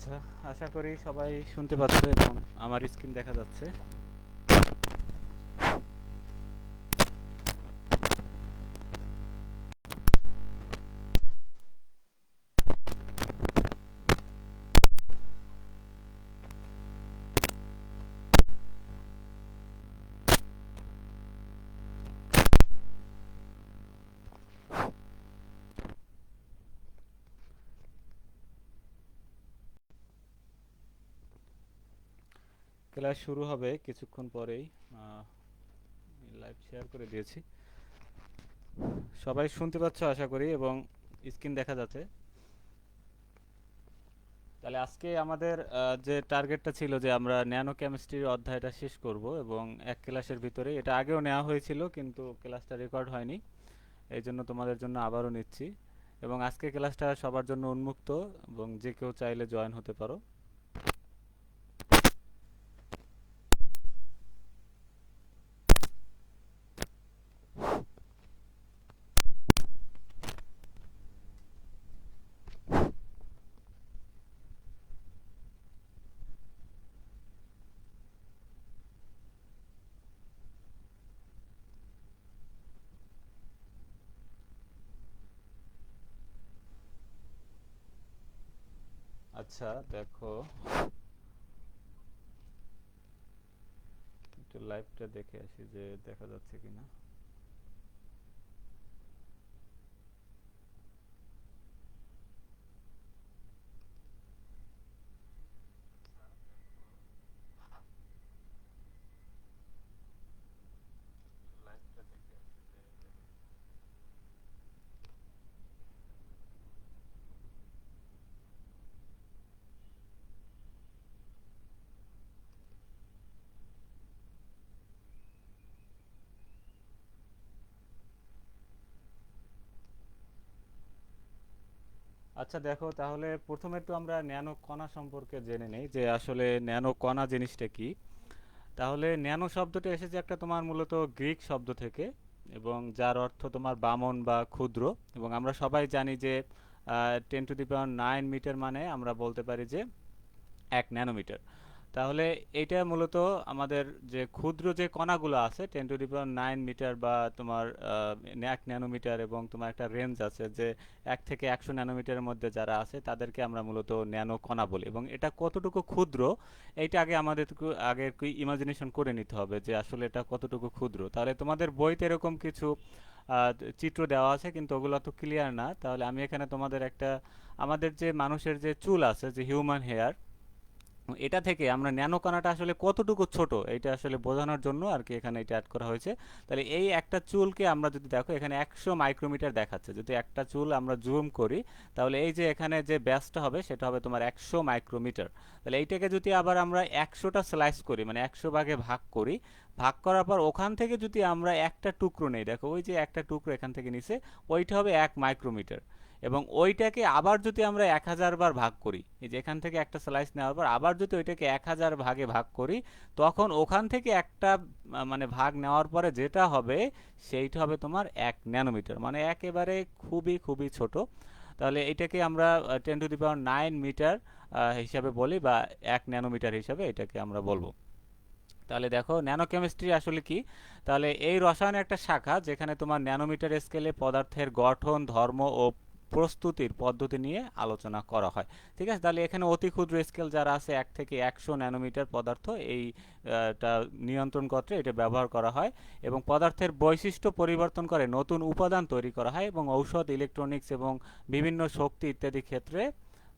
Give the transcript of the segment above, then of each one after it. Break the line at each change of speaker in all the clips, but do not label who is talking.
আচ্ছা, আশা করি সবাই শুনতে পাচ্ছে এবং আমার স্ক্রিন দেখা যাচ্ছে। ক্লাস শুরু হবে কিছুক্ষণ পরেই। লাইভ শেয়ার করে দিয়েছি। সবাই শুনতে পাচ্ছ আশা করি এবং স্ক্রিন দেখা যাচ্ছে। তাহলে আজকে আমাদের যে টার্গেটটা ছিল যে আমরা ন্যানো কেমিস্ট্রির অধ্যায়টা শেষ করব এবং এক ক্লাসের ভিতরে, এটা আগেও নেওয়া হয়েছিল কিন্তু ক্লাসটা রেকর্ড হয়নি, এই জন্য তোমাদের জন্য আবারও নিচ্ছি। এবং আজকে ক্লাসটা সবার জন্য উন্মুক্ত এবং যে কেউ চাইলে জয়েন হতে পারো। আচ্ছা দেখো, একটু লাইভটা দেখে আসি যে দেখা যাচ্ছে কিনা। আচ্ছা দেখো, তাহলে প্রথমে একটু আমরা ন্যানো কণা সম্পর্কে জেনে নেই যে আসলে ন্যানো কণা জিনিসটা কি। তাহলে ন্যানো শব্দটা এসেছে একটা তোমার মূলত গ্রিক শব্দ থেকে, এবং যার অর্থ তোমার বামন বা ক্ষুদ্র। এবং আমরা সবাই জানি যে 10⁹ মিটার মানে আমরা বলতে পারি যে 1 ন্যানোমিটার। তাহলে এইটা মূলত আমাদের যে ক্ষুদ্র যে কণাগুলো আছে 10⁹ মিটার বা তোমার 1 ন্যানোমিটার, এবং তোমার একটা রেঞ্জ আছে যে 1 থেকে 100 ন্যানোমিটারের মধ্যে যারা আছে তাদেরকে আমরা মূলত ন্যানো কণা বলি। এবং এটা কতটুকু ক্ষুদ্র, এইটা আগে আমাদের আগে ইমাজিনেশন করে নিতে হবে যে আসলে এটা কতটুকু ক্ষুদ্র। তাহলে তোমাদের বইতে এরকম কিছু আহ, চিত্র দেওয়া আছে কিন্তু ওগুলো তো ক্লিয়ার না। তাহলে আমি এখানে তোমাদের একটা, আমাদের যে মানুষের যে চুল আছে, যে হিউম্যান হেয়ার, এটা থেকে আমরা ন্যানো কণাটা আসলে কতটুকু ছোট এটা আসলে বোঝানোর জন্য আর কি এখানে এটা অ্যাড করা হয়েছে। তাহলে এই একটা চুলকে আমরা যদি দেখো, এখানে 100 মাইক্রোমিটার দেখাচ্ছে, যদি একটা চুল আমরা জুম করি তাহলে এই যে এখানে যে ব্যাসটা হবে সেটা হবে তোমার 100 মাইক্রোমিটার। তাহলে এইটাকে যদি আবার আমরা 100টা স্লাইস করি, মানে 100 ভাগে ভাগ করি, ভাগ করার পর ওখান থেকে যদি আমরা একটা টুকরো নেই, দেখো ওই যে একটা টুকরো এখান থেকে নিচে, ওইটা হবে 1 মাইক্রোমিটার। এবং ওইটাকে আবার যদি আমরা 1000 বার ভাগ করি, এই যে এখান থেকে একটা স্লাইস নেওয়ার পর আবার যদি ওইটাকে 1000 ভাগে ভাগ করি, তখন ওখান থেকে একটা মানে ভাগ নেওয়ার পরে যেটা হবে সেইটা হবে তোমার 1 ন্যানোমিটার, মানে একেবারে খুবই খুবই ছোট। তাহলে এটাকে আমরা 10⁹ মিটার হিসাবে বলি, বা 1 ন্যানোমিটার হিসাবে এটাকে আমরা বলবো। তাহলে দেখো ন্যানো কেমিস্ট্রি আসলে কি। তাহলে এই রসায়নের একটা শাখা যেখানে তোমার ন্যানোমিটার স্কেলে পদার্থের গঠন, ধর্ম ও প্রস্তুতির পদ্ধতি নিয়ে আলোচনা করা হয়। ঠিক আছে, তাহলে এখানে অতি ক্ষুদ্র স্কেল যারা আছে 1 থেকে 100 ন্যানোমিটার পদার্থ এইটা নিয়ন্ত্রণ করতে এটা ব্যবহার করা হয়। এবং পদার্থের বৈশিষ্ট্য পরিবর্তন করে নতুন উপাদান তৈরি করা হয়, এবং ঔষধ, ইলেকট্রনিক্স এবং বিভিন্ন শক্তি ইত্যাদি ক্ষেত্রে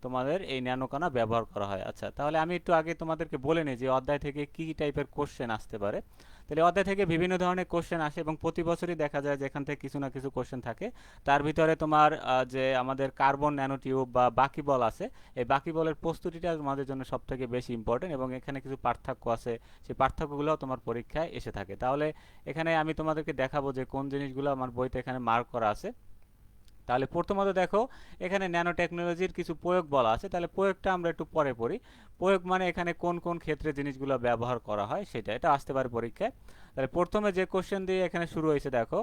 তোমাদের এই ন্যানোকণা ব্যবহার করা হয়। আচ্ছা, তাহলে আমি একটু আগে তোমাদেরকে বলে নিই যে অধ্যায় থেকে কি টাইপের কোশ্চেন আসতে পারে। তাহলে অধ্যায় থেকে বিভিন্ন ধরনের কোশ্চেন আসে এবং প্রতি বছরই দেখা যায় যে এখান থেকে কিছু না কিছু কোশ্চেন থাকে। তার ভিতরে তোমার যে আমাদের কার্বন ন্যানোটিউব বা বাকিবল আছে, এই বাকিবলের প্রস্তুতিটা আমাদের জন্য সব থেকে বেশি ইম্পর্টেন্ট, এবং এখানে কিছু পার্থক্য আছে, সেই পার্থক্যগুলো তোমার পরীক্ষায় এসে থাকে। তাহলে এখানে আমি তোমাদেরকে দেখাবো যে কোন জিনিসগুলো আমার বইতে এখানে মার্ক করা আছে। তাহলে প্রথমত দেখো, এখানে ন্যানো টেকনোলজির কিছু প্রয়োগ বলা আছে, তাহলে প্রয়োগটা আমরা একটু পরে পড়ি। প্রয়োগ মানে এখানে কোন কোন ক্ষেত্রে জিনিসগুলো ব্যবহার করা হয় সেটা, এটা আসতে পারে পরীক্ষায়। তাহলে প্রথমে যে কোশ্চেন দিয়ে এখানে শুরু হয়েছে দেখো,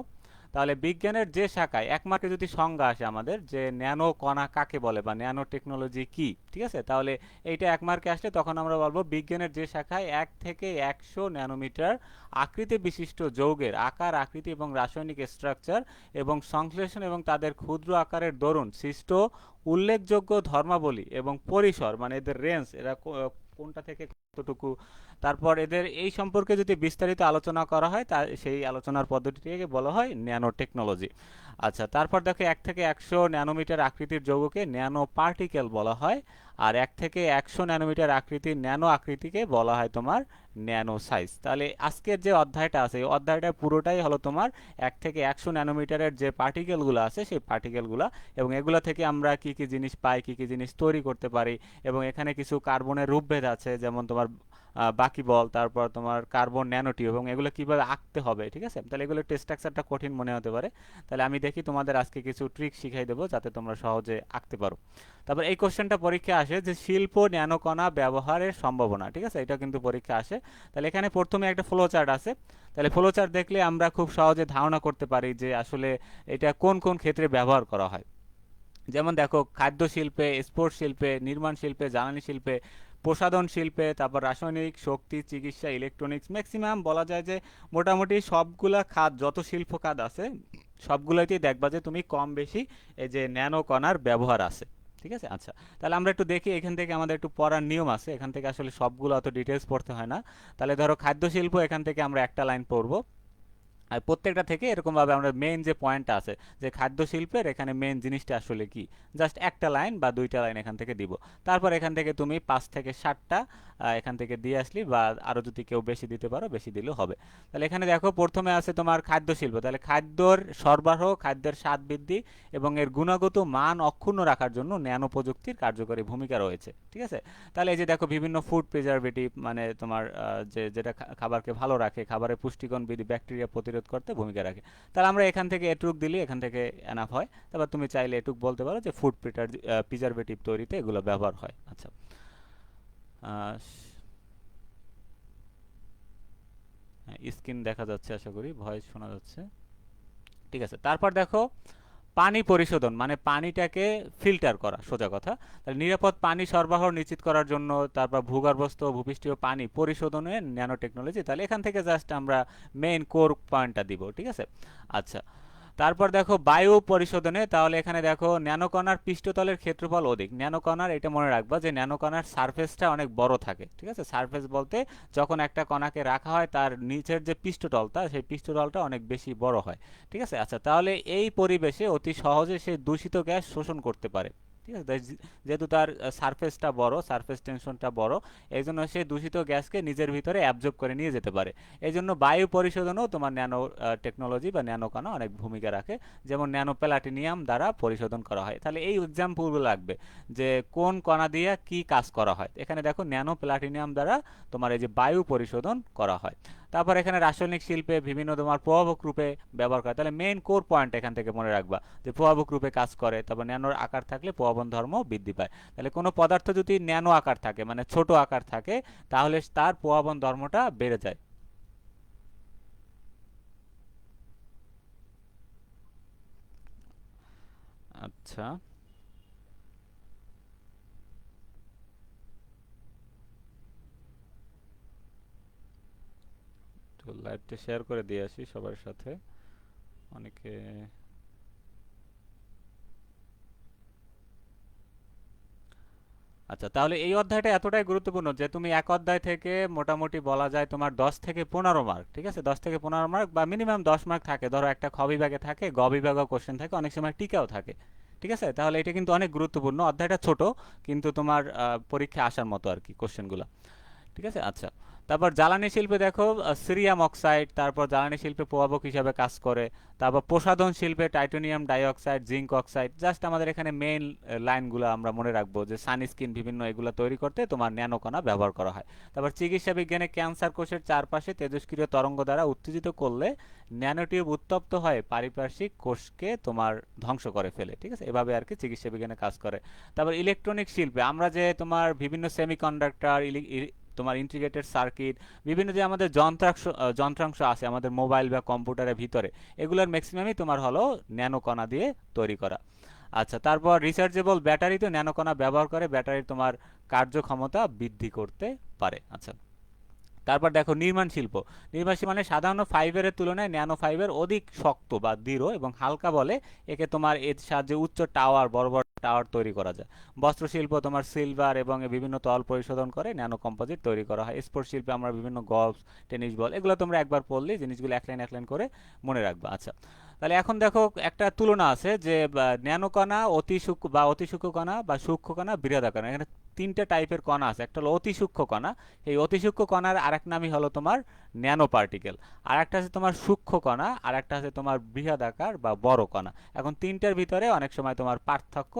তাহলে বিজ্ঞানের যে শাখায় এক মার্কে যদি সংজ্ঞা আসে আমাদের যে ন্যানো কণা কাকে বলে বা ন্যানো টেকনোলজি কি, ঠিক আছে, তাহলে এইটা এক মার্কে আসলে তখন আমরা বলবো বিজ্ঞানের যে শাখায় 1 থেকে 100 ন্যানোমিটার আকৃতি বিশিষ্ট যৌগের আকার, আকৃতি এবং রাসায়নিক স্ট্রাকচার এবং সংশ্লেষণ এবং তাদের ক্ষুদ্র আকারের দরুন সৃষ্ট উল্লেখযোগ্য ধর্মাবলী এবং পরিসর, মানে এদের রেঞ্জ, এরা কোনটা থেকে কতটুকু, তারপর এদের এই সম্পর্কে যদি বিস্তারিত আলোচনা করা হয় তা সেই আলোচনার পদ্ধতিকে বলা হয় ন্যানো টেকনোলজি। আচ্ছা, তারপর দেখো 1 থেকে 100 ন্যানোমিটার আকৃতির যৌগকে ন্যানো পার্টিকেল বলা হয়, আর 1 থেকে 100 ন্যানোমিটার আকৃতির ন্যানো আকৃতিকে বলা হয় তোমার ন্যানো সাইজ। তাহলে আজকের যে অধ্যায়টা আছে এই অধ্যায়টা পুরোটাই হলো তোমার 1 থেকে 100 ন্যানোমিটারের যে পার্টিকেলগুলো আছে সেই পার্টিকেলগুলো, এবং এগুলো থেকে আমরা কি কি জিনিস পাই, কি কি জিনিস তৈরি করতে পারি, এবং এখানে কিছু কার্বনের রূপভেদ আছে যেমন তোমার বাকিবল, তারপর তোমার কার্বন ন্যানোটিউব, এবং এগুলো কিভাবে আঁকতে হবে, ঠিক আছে। তাহলে এগুলো টেক্সট স্ট্রাকচারটা কঠিন মনে হতে পারে, তাহলে আমি দেখি তোমাদের আজকে কিছু ট্রিক শিখাই দেবো যাতে তোমরা সহজে আঁকতে পারো। তারপর এই কোশ্চেনটা পরীক্ষা আসে যে শিল্প ন্যানোকণা ব্যবহারের সম্ভাবনা, ঠিক আছে, এটা কিন্তু পরীক্ষা আসে। তাহলে এখানে প্রথমে একটা ফ্লো চার্ট আছে, তাহলে ফ্লো চার্ট দেখলে আমরা খুব সহজে ধারণা করতে পারি যে আসলে এটা কোন কোন ক্ষেত্রে ব্যবহার করা হয়। যেমন দেখো, খাদ্য শিল্পে, স্পোর্টস শিল্পে, নির্মাণ শিল্পে, জ্বালানি শিল্পে, প্রসাধন শিল্পে, তারপর রাসায়নিক, শক্তি, চিকিৎসা, ইলেকট্রনিক্স, ম্যাক্সিমাম বলা যায় যে মোটামুটি সবগুলা খাত, যত শিল্প খাত আছে সবগুলোতেই দেখবা যে তুমি কম বেশি এই যে ন্যানো কণার ব্যবহার আছে, ঠিক আছে। আচ্ছা, তাহলে আমরা একটু দেখি, এখান থেকে আমাদের একটু পড়ার নিয়ম আছে, এখান থেকে আসলে সবগুলো অত ডিটেলস পড়তে হয় না। তাহলে ধরো খাদ্য শিল্প, এখান থেকে আমরা একটা লাইন পড়বো, আর প্রত্যেকটা থেকে এরকমভাবে আমরা মেইন যে পয়েন্টটা আছে যে খাদ্য শিল্পের এখানে মেইন জিনিসটা আসলে কি, জাস্ট একটা লাইন বা দুইটা লাইন এখান থেকে দিব। তারপর এখান থেকে তুমি 5 থেকে 7টা এখান থেকে দিয়ে আসলি, বা আরও যদি কেউ বেশি দিতে পারো বেশি দিলেও হবে। তাহলে এখানে দেখো প্রথমে আছে তোমার খাদ্য শিল্প, তাহলে খাদ্যর সরবরাহ, খাদ্যের স্বাদ বৃদ্ধি এবং এর গুণগত মান অক্ষুণ্ণ রাখার জন্য ন্যানো প্রযুক্তির কার্যকরী ভূমিকা রয়েছে, ঠিক আছে। তাহলে এই যে দেখো বিভিন্ন ফুড প্রিজারভেটিভ, মানে তোমার যেটা খাবারকে ভালো রাখে, খাবারের পুষ্টিগুণ বৃদ্ধি, ব্যাকটেরিয়া প্রতিরোধ করতে ভূমিকা রাখে। তাহলে আমরা এখান থেকে এটুক দিলে এখান থেকে এনাফ হয়। তারপর তুমি চাইলে এটুক বলতে পারো যে ফুড প্রিজারভেটিভ তৈরিতে এগুলো ব্যবহার হয়। আচ্ছা, স্ক্রিন দেখা যাচ্ছে, আশা করি ভয়েস শোনা যাচ্ছে, ঠিক আছে। তারপর দেখো পানি পরিশোধন, মানে পানিটাকে ফিল্টার করা, সোজা কথা। তাহলে নিরাপদ পানি সরবরাহ নিশ্চিত করার জন্য, তারপর ভূগর্ভস্থ ভূপৃষ্ঠীয় পানি পরিশোধনে ন্যানো টেকনোলজি, তাহলে এখান থেকে জাস্ট আমরা মেইন কোর পয়েন্টটা দিব, ঠিক আছে। আচ্ছা, তারপর দেখো বায়ু পরিশোধনে, তাহলে এখানে দেখো ন্যানোকণার পৃষ্ঠতলের ক্ষেত্রফল অধিক। ন্যানোকণার, এটা মনে রাখবা যে ন্যানোকণার সারফেসটা অনেক বড় থাকে, ঠিক আছে। সারফেস বলতে যখন একটা কণাকে রাখা হয় তার নিচের যে পৃষ্ঠতলটা সেই পৃষ্ঠতলটা অনেক বেশি বড় হয়, ঠিক আছে। আচ্ছা, তাহলে এই পরিবেশে অতি সহজে সে দূষিত গ্যাস শোষণ করতে পারে, ঠিক আছে। যেহেতু তার সারফেসটা বড়, সারফেস টেনশনটা বড়, এই জন্য সে দূষিত গ্যাসকে নিজের ভিতরে অ্যাবজর্ব করে নিয়ে যেতে পারে। এই জন্য বায়ু পরিশোধনেও তোমার ন্যানো টেকনোলজি বা ন্যানো কণা অনেক ভূমিকা রাখে, যেমন ন্যানো প্লাটিনিয়াম দ্বারা পরিশোধন করা হয়। তাহলে এই এক্সাম্পলগুলো লাগবে যে কোন কণা দিয়ে কি কাজ করা হয়। এখানে দেখো ন্যানো প্লাটিনিয়াম দ্বারা তোমার এই যে বায়ু পরিশোধন করা হয়। তারপর এখানে রাসায়নিক শিল্পে বিভিন্ন তোমার প্রভাবক রূপে ব্যবহার করে, তাহলে মেইন কোর পয়েন্ট এখান থেকে মনে রাখবা যে প্রভাবক রূপে কাজ করে। তারপর ন্যানোর আকার থাকলে প্রভাবন ধর্ম বৃদ্ধি পায়। তাহলে কোনো পদার্থ যদি ন্যানো আকার থাকে, মানে ছোট আকার থাকে, তাহলে তার প্রভাবন ধর্মটা বেড়ে যায়। আচ্ছা, তো লাইভটা শেয়ার করে দিয়ে আসি সবার সাথে, অনেকে। আচ্ছা, তাহলে এই অধ্যায়টা এতটাই গুরুত্বপূর্ণ যে তুমি এক অধ্যায় থেকে মোটামুটি বলা যায় তোমার 10 থেকে 15 মার্ক, ঠিক আছে, 10 থেকে 15 মার্ক বা মিনিমাম 10 মার্ক থাকে। ধরো একটা খ বিভাগে থাকে, গ বিভাগেও কোশ্চেন থাকে, অনেক সময় টিকাও থাকে, ঠিক আছে। তাহলে এটা কিন্তু অনেক গুরুত্বপূর্ণ, অধ্যায়টা ছোট কিন্তু তোমার পরীক্ষা আসার মতো আর কি কোশ্চেনগুলো, ঠিক আছে। আচ্ছা, তারপর জ্বালানি শিল্পে দেখো সিরিয়াম অক্সাইড, তারপর জ্বালানি শিল্পে প্রভাবক হিসাবে কাজ করে। তারপর প্রসাধন শিল্পে titanium dioxide, zinc oxide, just আমাদের এখানে মেইন লাইনগুলো আমরা মনে রাখবো যে সানস্ক্রিন বিভিন্ন এগুলো তৈরি করতে তোমার ন্যানোকণা ব্যবহার করা হয়। তারপর চিকিৎসা বিজ্ঞানে ক্যান্সার কোষের চারপাশে তেজস্ক্রিয় তরঙ্গ দ্বারা উত্তেজিত করলে ন্যানোটিউব উত্তপ্ত হয় পারিপার্শ্বিক কোষকে তোমার ধ্বংস করে ফেলে, ঠিক আছে। এভাবে আর কি চিকিৎসা বিজ্ঞানে কাজ করে। তারপর ইলেকট্রনিক শিল্পে আমরা যে তোমার বিভিন্ন সেমিকন্ডাক্টর তোমার ইন্টিগ্রেটেড সার্কিট, বিভিন্ন যে আমাদের যন্ত্রাংশ আছে আমাদের মোবাইল বা কম্পিউটারের ভিতরে, এগুলোর ম্যাক্সিমামই তোমার হলো ন্যানো কণা দিয়ে তৈরি করা। আচ্ছা, তারপর রিচার্জেবল ব্যাটারি তো ন্যানো কণা ব্যবহার করে ব্যাটারির তোমার কার্যক্ষমতা বৃদ্ধি করতে পারে। আচ্ছা, তারপর দেখো নির্মাণ শিল্প। নির্মাণ শিল্প মানে সাধারণ ফাইবারের তুলনায় ন্যানো ফাইবার অধিক শক্ত বা দৃঢ় এবং হালকা বলে একে তোমার এর সাহায্যে উচ্চ টাওয়ার, বড় বড় টাওয়ার তৈরি করা যায়। বস্ত্রশিল্প তোমার সিলভার এবং বিভিন্ন তল পরিশোধন করে ন্যানো কম্পোজিট তৈরি করা হয়। স্পোর্টস শিল্পে আমরা বিভিন্ন গলফ, টেনিস বল, এগুলো তোমরা একবার পড়লে জিনিসগুলো এক লাইন এক লাইন করে মনে রাখবা। আচ্ছা, তাহলে এখন দেখো একটা তুলনা আছে যে ন্যানো কণা, অতি সূক্ষ্ম কণা বা সূক্ষ্ম কণা, বৃহদাকার কণা। এখানে তিনটা টাইপের কণা আছে। একটা হলো অতি সূক্ষ্ম কণা, এই অতি সূক্ষ্ম কণার আরেক নামই হলো তোমার ন্যানো পার্টিকেল। আর একটা আছে তোমার সূক্ষ্ম কণা, আর একটা আছে তোমার বৃহদাকার বা বড় কণা। এখন তিনটার ভিতরে অনেক সময় তোমার পার্থক্য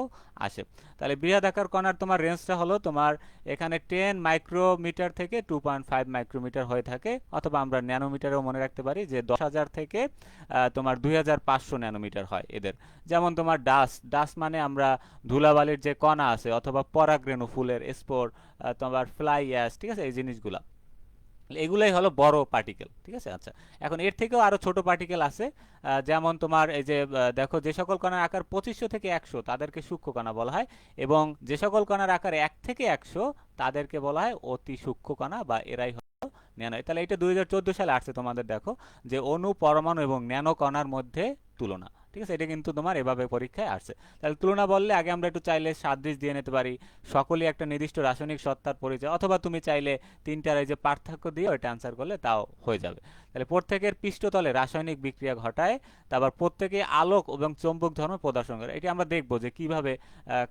আসে। তাহলে বৃহদাকার কণার তোমার রেঞ্জটা হলো তোমার এখানে 10 মাইক্রোমিটার থেকে 2.5 মাইক্রোমিটার হয়ে থাকে, অথবা আমরা ন্যানোমিটারেও মনে রাখতে পারি যে 10,000 থেকে তোমার 2,500 ন্যানোমিটার হয় এদের। যেমন তোমার ডাস্ট মানে আমরা ধুলাবালির যে কণা আছে, অথবা পরাগরেণু ফুলের স্পোর, তোমার ফ্লাই অ্যাশ, ঠিক আছে, এই জিনিসগুলা এগুলাই হলো বড় পার্টিকেল। ঠিক আছে। আচ্ছা, এখন এর থেকেও আরো ছোট পার্টিকেল আছে, যেমন তোমার এই যে দেখো যে সকল কণার আকার 2500 থেকে 100 তাদেরকে সূক্ষ্ম কণা বলা হয়, এবং যে সকল কণার আকার 1 থেকে 100 তাদেরকে বলা হয় অতি সূক্ষ্ম কণা, বা এরাই ন্যানো। তাহলে এটা 2014 সালে আসছে তোমাদের, দেখো যে অণু, পরমাণু এবং ন্যানো কণার মধ্যে তুলনা। ঠিক আছে, এটা কিন্তু তোমার এভাবে পরীক্ষায় আসছে। তাহলে তুলনা বললে আগে আমরা একটু চাইলে সাদৃশ দিয়ে নিতে পারি, সকলেই একটা নির্দিষ্ট রাসায়নিক সত্তার পরিচয়, অথবা তুমি চাইলে তিনটার এই যে পার্থক্য দিয়ে ওইটা অ্যান্সার করলে তাও হয়ে যাবে। তাহলে প্রত্যেকের পৃষ্ঠতলে রাসায়নিক বিক্রিয়া ঘটায়, তারপর প্রত্যেকে আলোক এবং চৌম্বক ধর্ম প্রদর্শন করে। এটা আমরা দেখবো যে কিভাবে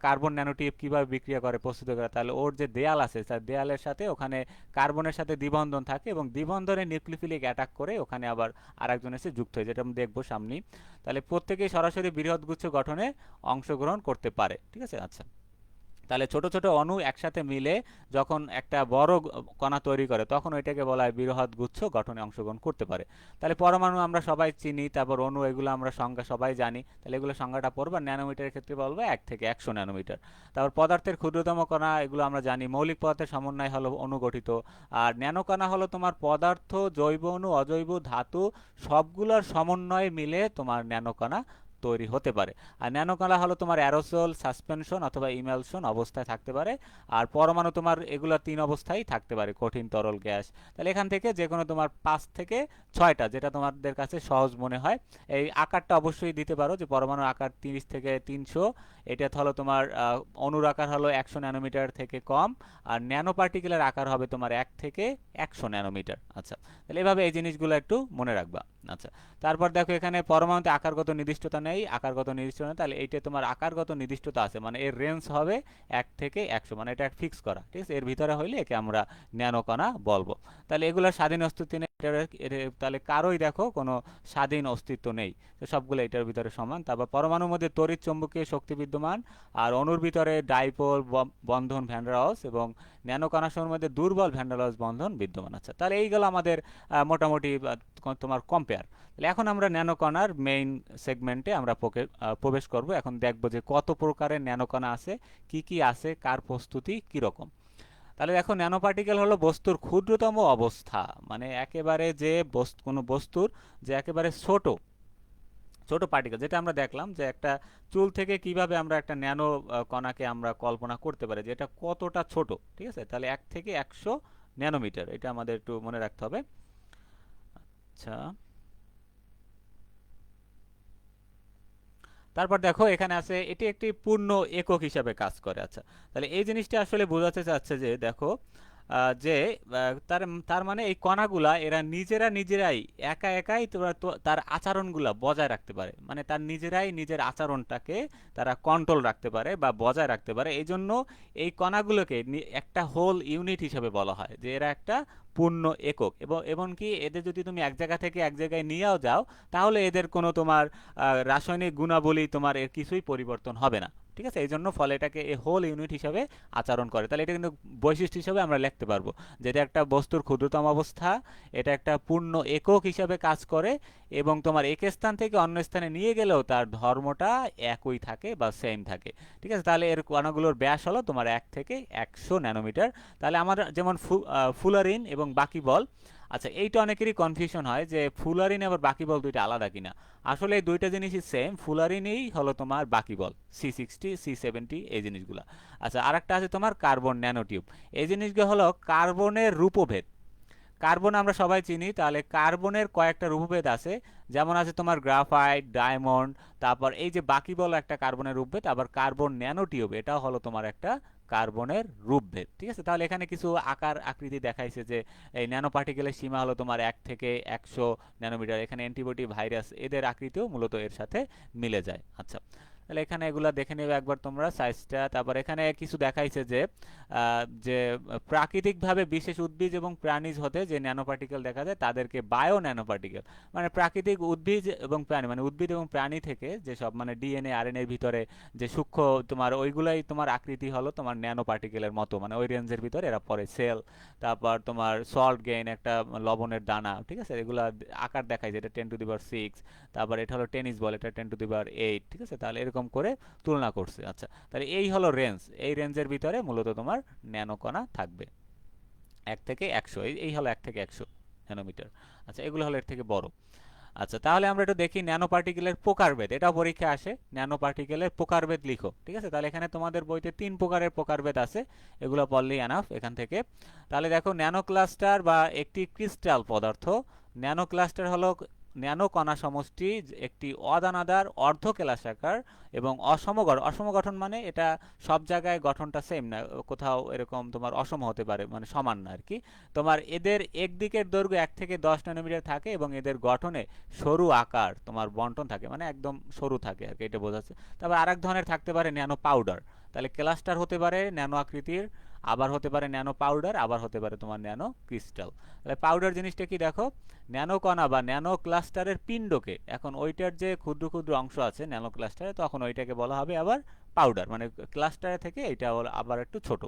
কার্বন ন্যানোটিউব কিভাবে বিক্রিয়া করে, প্রস্তুত করে। তাহলে ওর যে দেয়াল আছে, তার দেয়ালের সাথে ওখানে কার্বনের সাথে দ্বিবন্ধন থাকে, এবং দ্বিবন্ধনে নিউক্লিওফিলিক অ্যাটাক করে ওখানে আবার আরেকজন এসে যুক্ত হয়, যেটা আমরা দেখবো সামনেই। তাহলে প্রত্যেকেই সরাসরি বৃহৎ গুচ্ছ গঠনে অংশগ্রহণ করতে পারে। ঠিক আছে। আচ্ছা, তাহলে ছোট ছোট অণু একসাথে মিলে যখন একটা বড় কণা তৈরি করে, তখন ওইটাকে বলা হয় বৃহৎ গুচ্ছ গঠনে অংশগ্রহণ করতে পারে। তাহলে পরমাণু আমরা সবাই চিনি, তারপর অণু, এগুলো আমরা সংজ্ঞা সবাই জানি। তাহলে এগুলো সংজ্ঞাটা পড়বা। ন্যানোমিটারের ক্ষেত্রে বলবো 1 থেকে 100 ন্যানোমিটার। তারপর পদার্থের ক্ষুদ্রতম কণা, এগুলো আমরা জানি। মৌলিক পদার্থের সমন্বয় হলো অণু গঠিত। আর ন্যানো কণা হলো তোমার পদার্থ, জৈব অণু, অজৈব ধাতু সবগুলোর সমন্বয়ে মিলে তোমার ন্যানো কণা তৈরি হতে পারে। আর ন্যানো কণা হলো তোমার অ্যারোসল, সাসপেনশন অথবা ইমালশন অবস্থায় থাকতে পারে। আর পরমাণু তোমার এগুলো 3 অবস্থায় থাকতে পারে, কঠিন, তরল, গ্যাস। তাহলে এখান থেকে যে কোনো তোমার 5 থেকে 6টা, যেটা তোমাদের কাছে সহজ মনে হয়। এই আকারটা অবশ্যই দিতে পারো, যে পরমাণুর আকার 30 থেকে 300, এটা হলো তোমার অণুর আকার হলো 100 ন্যানোমিটার থেকে কম, আর ন্যানো পার্টিকেলের আকার হবে তোমার 1 থেকে 100 ন্যানোমিটার। আচ্ছা, তাহলে এভাবে এই জিনিসগুলো একটু মনে রাখবা। আচ্ছা, তারপর দেখো এখানে পরমাণুতে আকারগত নির্দিষ্টতা নেই, আকারগত নির্দিষ্টতা নেই। তাহলে এইটা তোমার আকারগত নির্দিষ্টতা আছে, মানে এর রেঞ্জ হবে 1 থেকে 100, মানে এটা ফিক্স করা। ঠিক আছে, এর ভিতরে হইলে একে আমরা ন্যানো কণা বলবো। তাহলে এগুলোর স্বাধীন অস্তিত্ব নেই, তাহলে কারোই দেখো কোনো স্বাধীন অস্তিত্ব নেই, তো সবগুলো এটার ভিতরে সমান। তারপর পরমাণুর মধ্যে তড়িৎ চৌম্বকীয় শক্তি বিদ্যমান, আর অণুর ভিতরে ডাইপোল বন্ধন, ভ্যান-ডের-ওয়ালস, এবং ন্যানো কণাসমূহের মধ্যে দুর্বল ভ্যান-ডের-ওয়ালস বন্ধন বিদ্যমান আছে। তাহলে এইগুলো আমাদের মোটামুটি তোমার কম্পেয়ার। তাহলে এখন আমরা ন্যানো কণার মেইন সেগমেন্টে আমরা প্রবেশ করব। এখন দেখব যে কত প্রকারের ন্যানো কণা আছে, কি কি আছে, কার প্রস্তুতি কি রকম। তাহলে দেখো ন্যানো পার্টিকেল হলো বস্তুর ক্ষুদ্রতম অবস্থা, মানে একেবারে যে কোনো বস্তুর যে একেবারে ছোট ছোট পার্টিকেল, যেটা আমরা দেখলাম যে একটা চুল থেকে কিভাবে আমরা একটা ন্যানো কণাকে আমরা কল্পনা করতে পারি যে এটা কতটা ছোট। ঠিক আছে, তাহলে 1 থেকে 100 ন্যানোমিটার, এটা আমাদের একটু মনে রাখতে হবে। আচ্ছা, তারপর দেখো এখানে আছে এটি একটি পূর্ণ একক হিসাবে কাজ করে। আচ্ছা, তাহলে এই জিনিসটা আসলে বোঝাতে চাচ্ছে যে দেখো যে তার তার মানে এই কণাগুলা এরা নিজেরাই একা একাই তার আচরণগুলা বজায় রাখতে পারে, মানে তার নিজেরাই নিজের আচরণটাকে তারা কন্ট্রোল রাখতে পারে বা বজায় রাখতে পারে। এই জন্য এই কণাগুলোকে একটা হোল ইউনিট হিসেবে বলা হয়, যে এরা একটা পূর্ণ একক। এবং এমনকি এদের যদি তুমি এক জায়গা থেকে এক জায়গায় নিয়েও যাও, তাহলে এদের কোনো তোমার রাসায়নিক গুণাবলী তোমার এর কিছুই পরিবর্তন হবে না। ঠিক আছে, এই জন্য ফলে এটাকে এ হোল ইউনিট হিসাবে আচরণ করে। তাহলে এটা কিন্তু বৈশিষ্ট্য হিসাবে আমরা লিখতে পারবো, যেটা একটা বস্তুর ক্ষুদ্রতম অবস্থা, এটা একটা পূর্ণ একক হিসাবে কাজ করে এবং তোমার এক স্থান থেকে অন্য স্থানে নিয়ে গেলেও তার ধর্মটা একই থাকে বা সেম থাকে। ঠিক আছে, তাহলে এর কণাগুলোর ব্যাস হলো তোমার 1 থেকে 100 ন্যানোমিটার। তাহলে আমার যেমন ফুলারিন এবং বাকিবল, আচ্ছা এইটা অনেকেরই কনফিউশন হয় যে ফুলারিন আবার বাকিবল দুইটা আলাদা কিনা। আসলে এই দুইটা জিনিসই সেম, ফুলারিনই হলো তোমার বাকিবল, C60 C70 এই জিনিসগুলো। আচ্ছা আরেকটা আছে তোমার কার্বন ন্যানোটিউব। এই জিনিসগুলো হলো কার্বনের রূপভেদ। কার্বন আমরা সবাই চিনি, তাহলে কার্বনের কয়েকটা রূপভেদ আছে, যেমন আছে তোমার গ্রাফাইট, ডায়মন্ড, তারপর এই যে বাকিবল একটা কার্বনের রূপভেদ, আবার কার্বন ন্যানোটিউব এটাও হলো তোমার একটা কার্বনের রূপভেদ। ঠিক আছে, তাহলে এখানে কিছু আকার আকৃতি দেখাইছে যে এই ন্যানো পার্টিকেলের সীমা হলো তোমার 1 থেকে 100 ন্যানোমিটার। এখানে অ্যান্টিবডি, ভাইরাস এদের আকৃতিও মূলত এর সাথে মিলে যায়। আচ্ছা, তাহলে এখানে এগুলা দেখে নেবে একবার তোমরা সাইজটা। তারপর এখানে কিছু দেখাইছে যে প্রাকৃতিকভাবে বিশেষ উদ্ভিদ এবং প্রাণীজ হতে যে ন্যানো পার্টিকেল দেখা যায় তাদেরকে বায়ো ন্যানো পার্টিকেল, মানে প্রাকৃতিক উদ্ভিদ এবং প্রাণী, মানে উদ্ভিদ এবং প্রাণী থেকে যে সব মানে ডিএনএ আরএনএর ভিতরে যে সূক্ষ্ম তোমার ওইগুলাই তোমার আকৃতি হলো তোমার ন্যানো পার্টিকেলের মতো, মানে ওই রেঞ্জের ভিতরে এরা পড়ে। সেল, তারপর তোমার সল্ট গেইন একটা লবণের দানা, ঠিক আছে, এগুলা আকার দেখায় যেটা 10⁶, তারপর এটা হলো টেনিস বল, এটা 10⁸। ঠিক আছে, তাহলে এরকম করে তুলনা করছে। আচ্ছা, তাহলে এই হলো রেঞ্জ, এই রেঞ্জের ভিতরে মূলত তোমার ন্যানো কণা থাকবে 1 থেকে 100, এই হলো 1 থেকে 100 ন্যানোমিটার। আচ্ছা, এগুলো হলো এর থেকে বড়। আচ্ছা, তাহলে আমরা একটু দেখি ন্যানো পার্টিকেলের প্রকারভেদ, এটাও পরীক্ষা আসে, ন্যানো পার্টিকেলের প্রকারভেদ লিখো। ঠিক আছে, তাহলে এখানে তোমাদের বইতে 3 প্রকারের প্রকারভেদ আছে, এগুলো পড়লেই এনাফ এখান থেকে। তাহলে দেখো ন্যানো ক্লাস্টার বা একটি ক্রিস্টাল পদার্থ, ন্যানো ক্লাস্টার হলো ন্যানো কণা সমষ্টি, একটি অদানাদার অর্ধ কেলাসাকার এবং অসম গঠন, মানে এটা সব জায়গায় গঠনটা সেম না, কোথাও এরকম তোমার অসম হতে পারে, মানে সমান না আর কি। তোমার এদের একদিকের দৈর্ঘ্য 1 থেকে 10 ন্যানোমিটার থাকে এবং এদের গঠনে সরু আকার তোমার বন্টন থাকে, মানে একদম সরু থাকে আর কি, এটা বোঝাচ্ছে। তারপর আরেক ধরনের থাকতে পারে ন্যানো পাউডার। তাহলে ক্লাস্টার হতে পারে ন্যানো আকৃতির, আবার হতে পারে ন্যানো পাউডার, আবার হতে পারে তোমার ন্যানো ক্রিস্টাল। তাহলে পাউডার জিনিসটা কি দেখো, ন্যানো কণা বা ন্যানো ক্লাস্টারের পিণ্ডকে, এখন ওইটার যে ক্ষুদ্র ক্ষুদ্র অংশ আছে ন্যানো ক্লাস্টারে, তখন ওইটাকে বলা হবে আবার পাউডার, মানে ক্লাস্টারে থেকে এটা আবার একটু ছোট।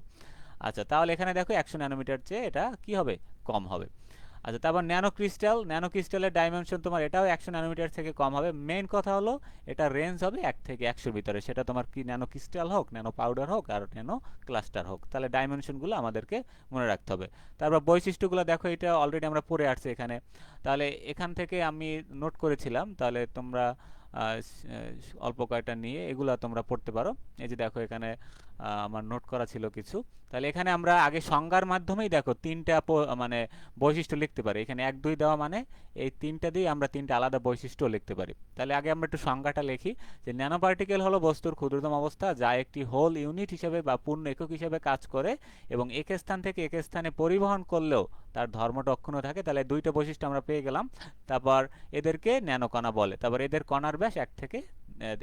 আচ্ছা, তাহলে এখানে দেখো 100 ন্যানোমিটার চেয়ে এটা কি হবে, কম হবে। আচ্ছা, তারপর ন্যানো ক্রিস্টাল, ন্যানো ক্রিস্টালের ডাইমেনশন তোমার এটাও 100 ন্যানোমিটার থেকে কম হবে। মেইন কথা হলো এটা রেঞ্জ হবে 1 থেকে 100 ভিতরে, সেটা তোমার কি ন্যানো ক্রিস্টাল হোক, ন্যানো পাউডার হোক, আর ন্যানো ক্লাস্টার হোক। তাহলে ডাইমেনশনগুলো আমাদেরকে মনে রাখতে হবে। তারপর বৈশিষ্ট্যগুলো দেখো, এটা অলরেডি আমরা পড়ে আসছি এখানে, তাহলে এখান থেকে আমি নোট করেছিলাম, তাহলে তোমরা অল্প কয়েকটা নিয়ে এগুলা তোমরা পড়তে পারো। এই যে দেখো এখানে আমার নোট করা ছিল কিছু। তাহলে এখানে আমরা আগে সংজ্ঞার মাধ্যমেই দেখো তিনটা মানে বৈশিষ্ট্য লিখতে পারি। এখানে 1 2 দেওয়া মানে এই তিনটা দিয়ে আমরা তিনটা আলাদা বৈশিষ্ট্য লিখতে পারি। তাহলে আগে আমরা একটু সংজ্ঞাটা লিখি, যে ন্যানো পার্টিকেল হলো বস্তুর ক্ষুদ্রতম অবস্থা যা একটি হোল ইউনিট হিসেবে বা পূর্ণ একক হিসেবে কাজ করে এবং এক স্থান থেকে এক স্থানে পরিবহন করলেও তার ধর্মটা অক্ষুণ্ণ থাকে। তাহলে দুইটা বৈশিষ্ট্য আমরা পেয়ে গেলাম। তারপর এদেরকে ন্যানো কণা বলে। তারপর এদের কণার ব্যাস 1 থেকে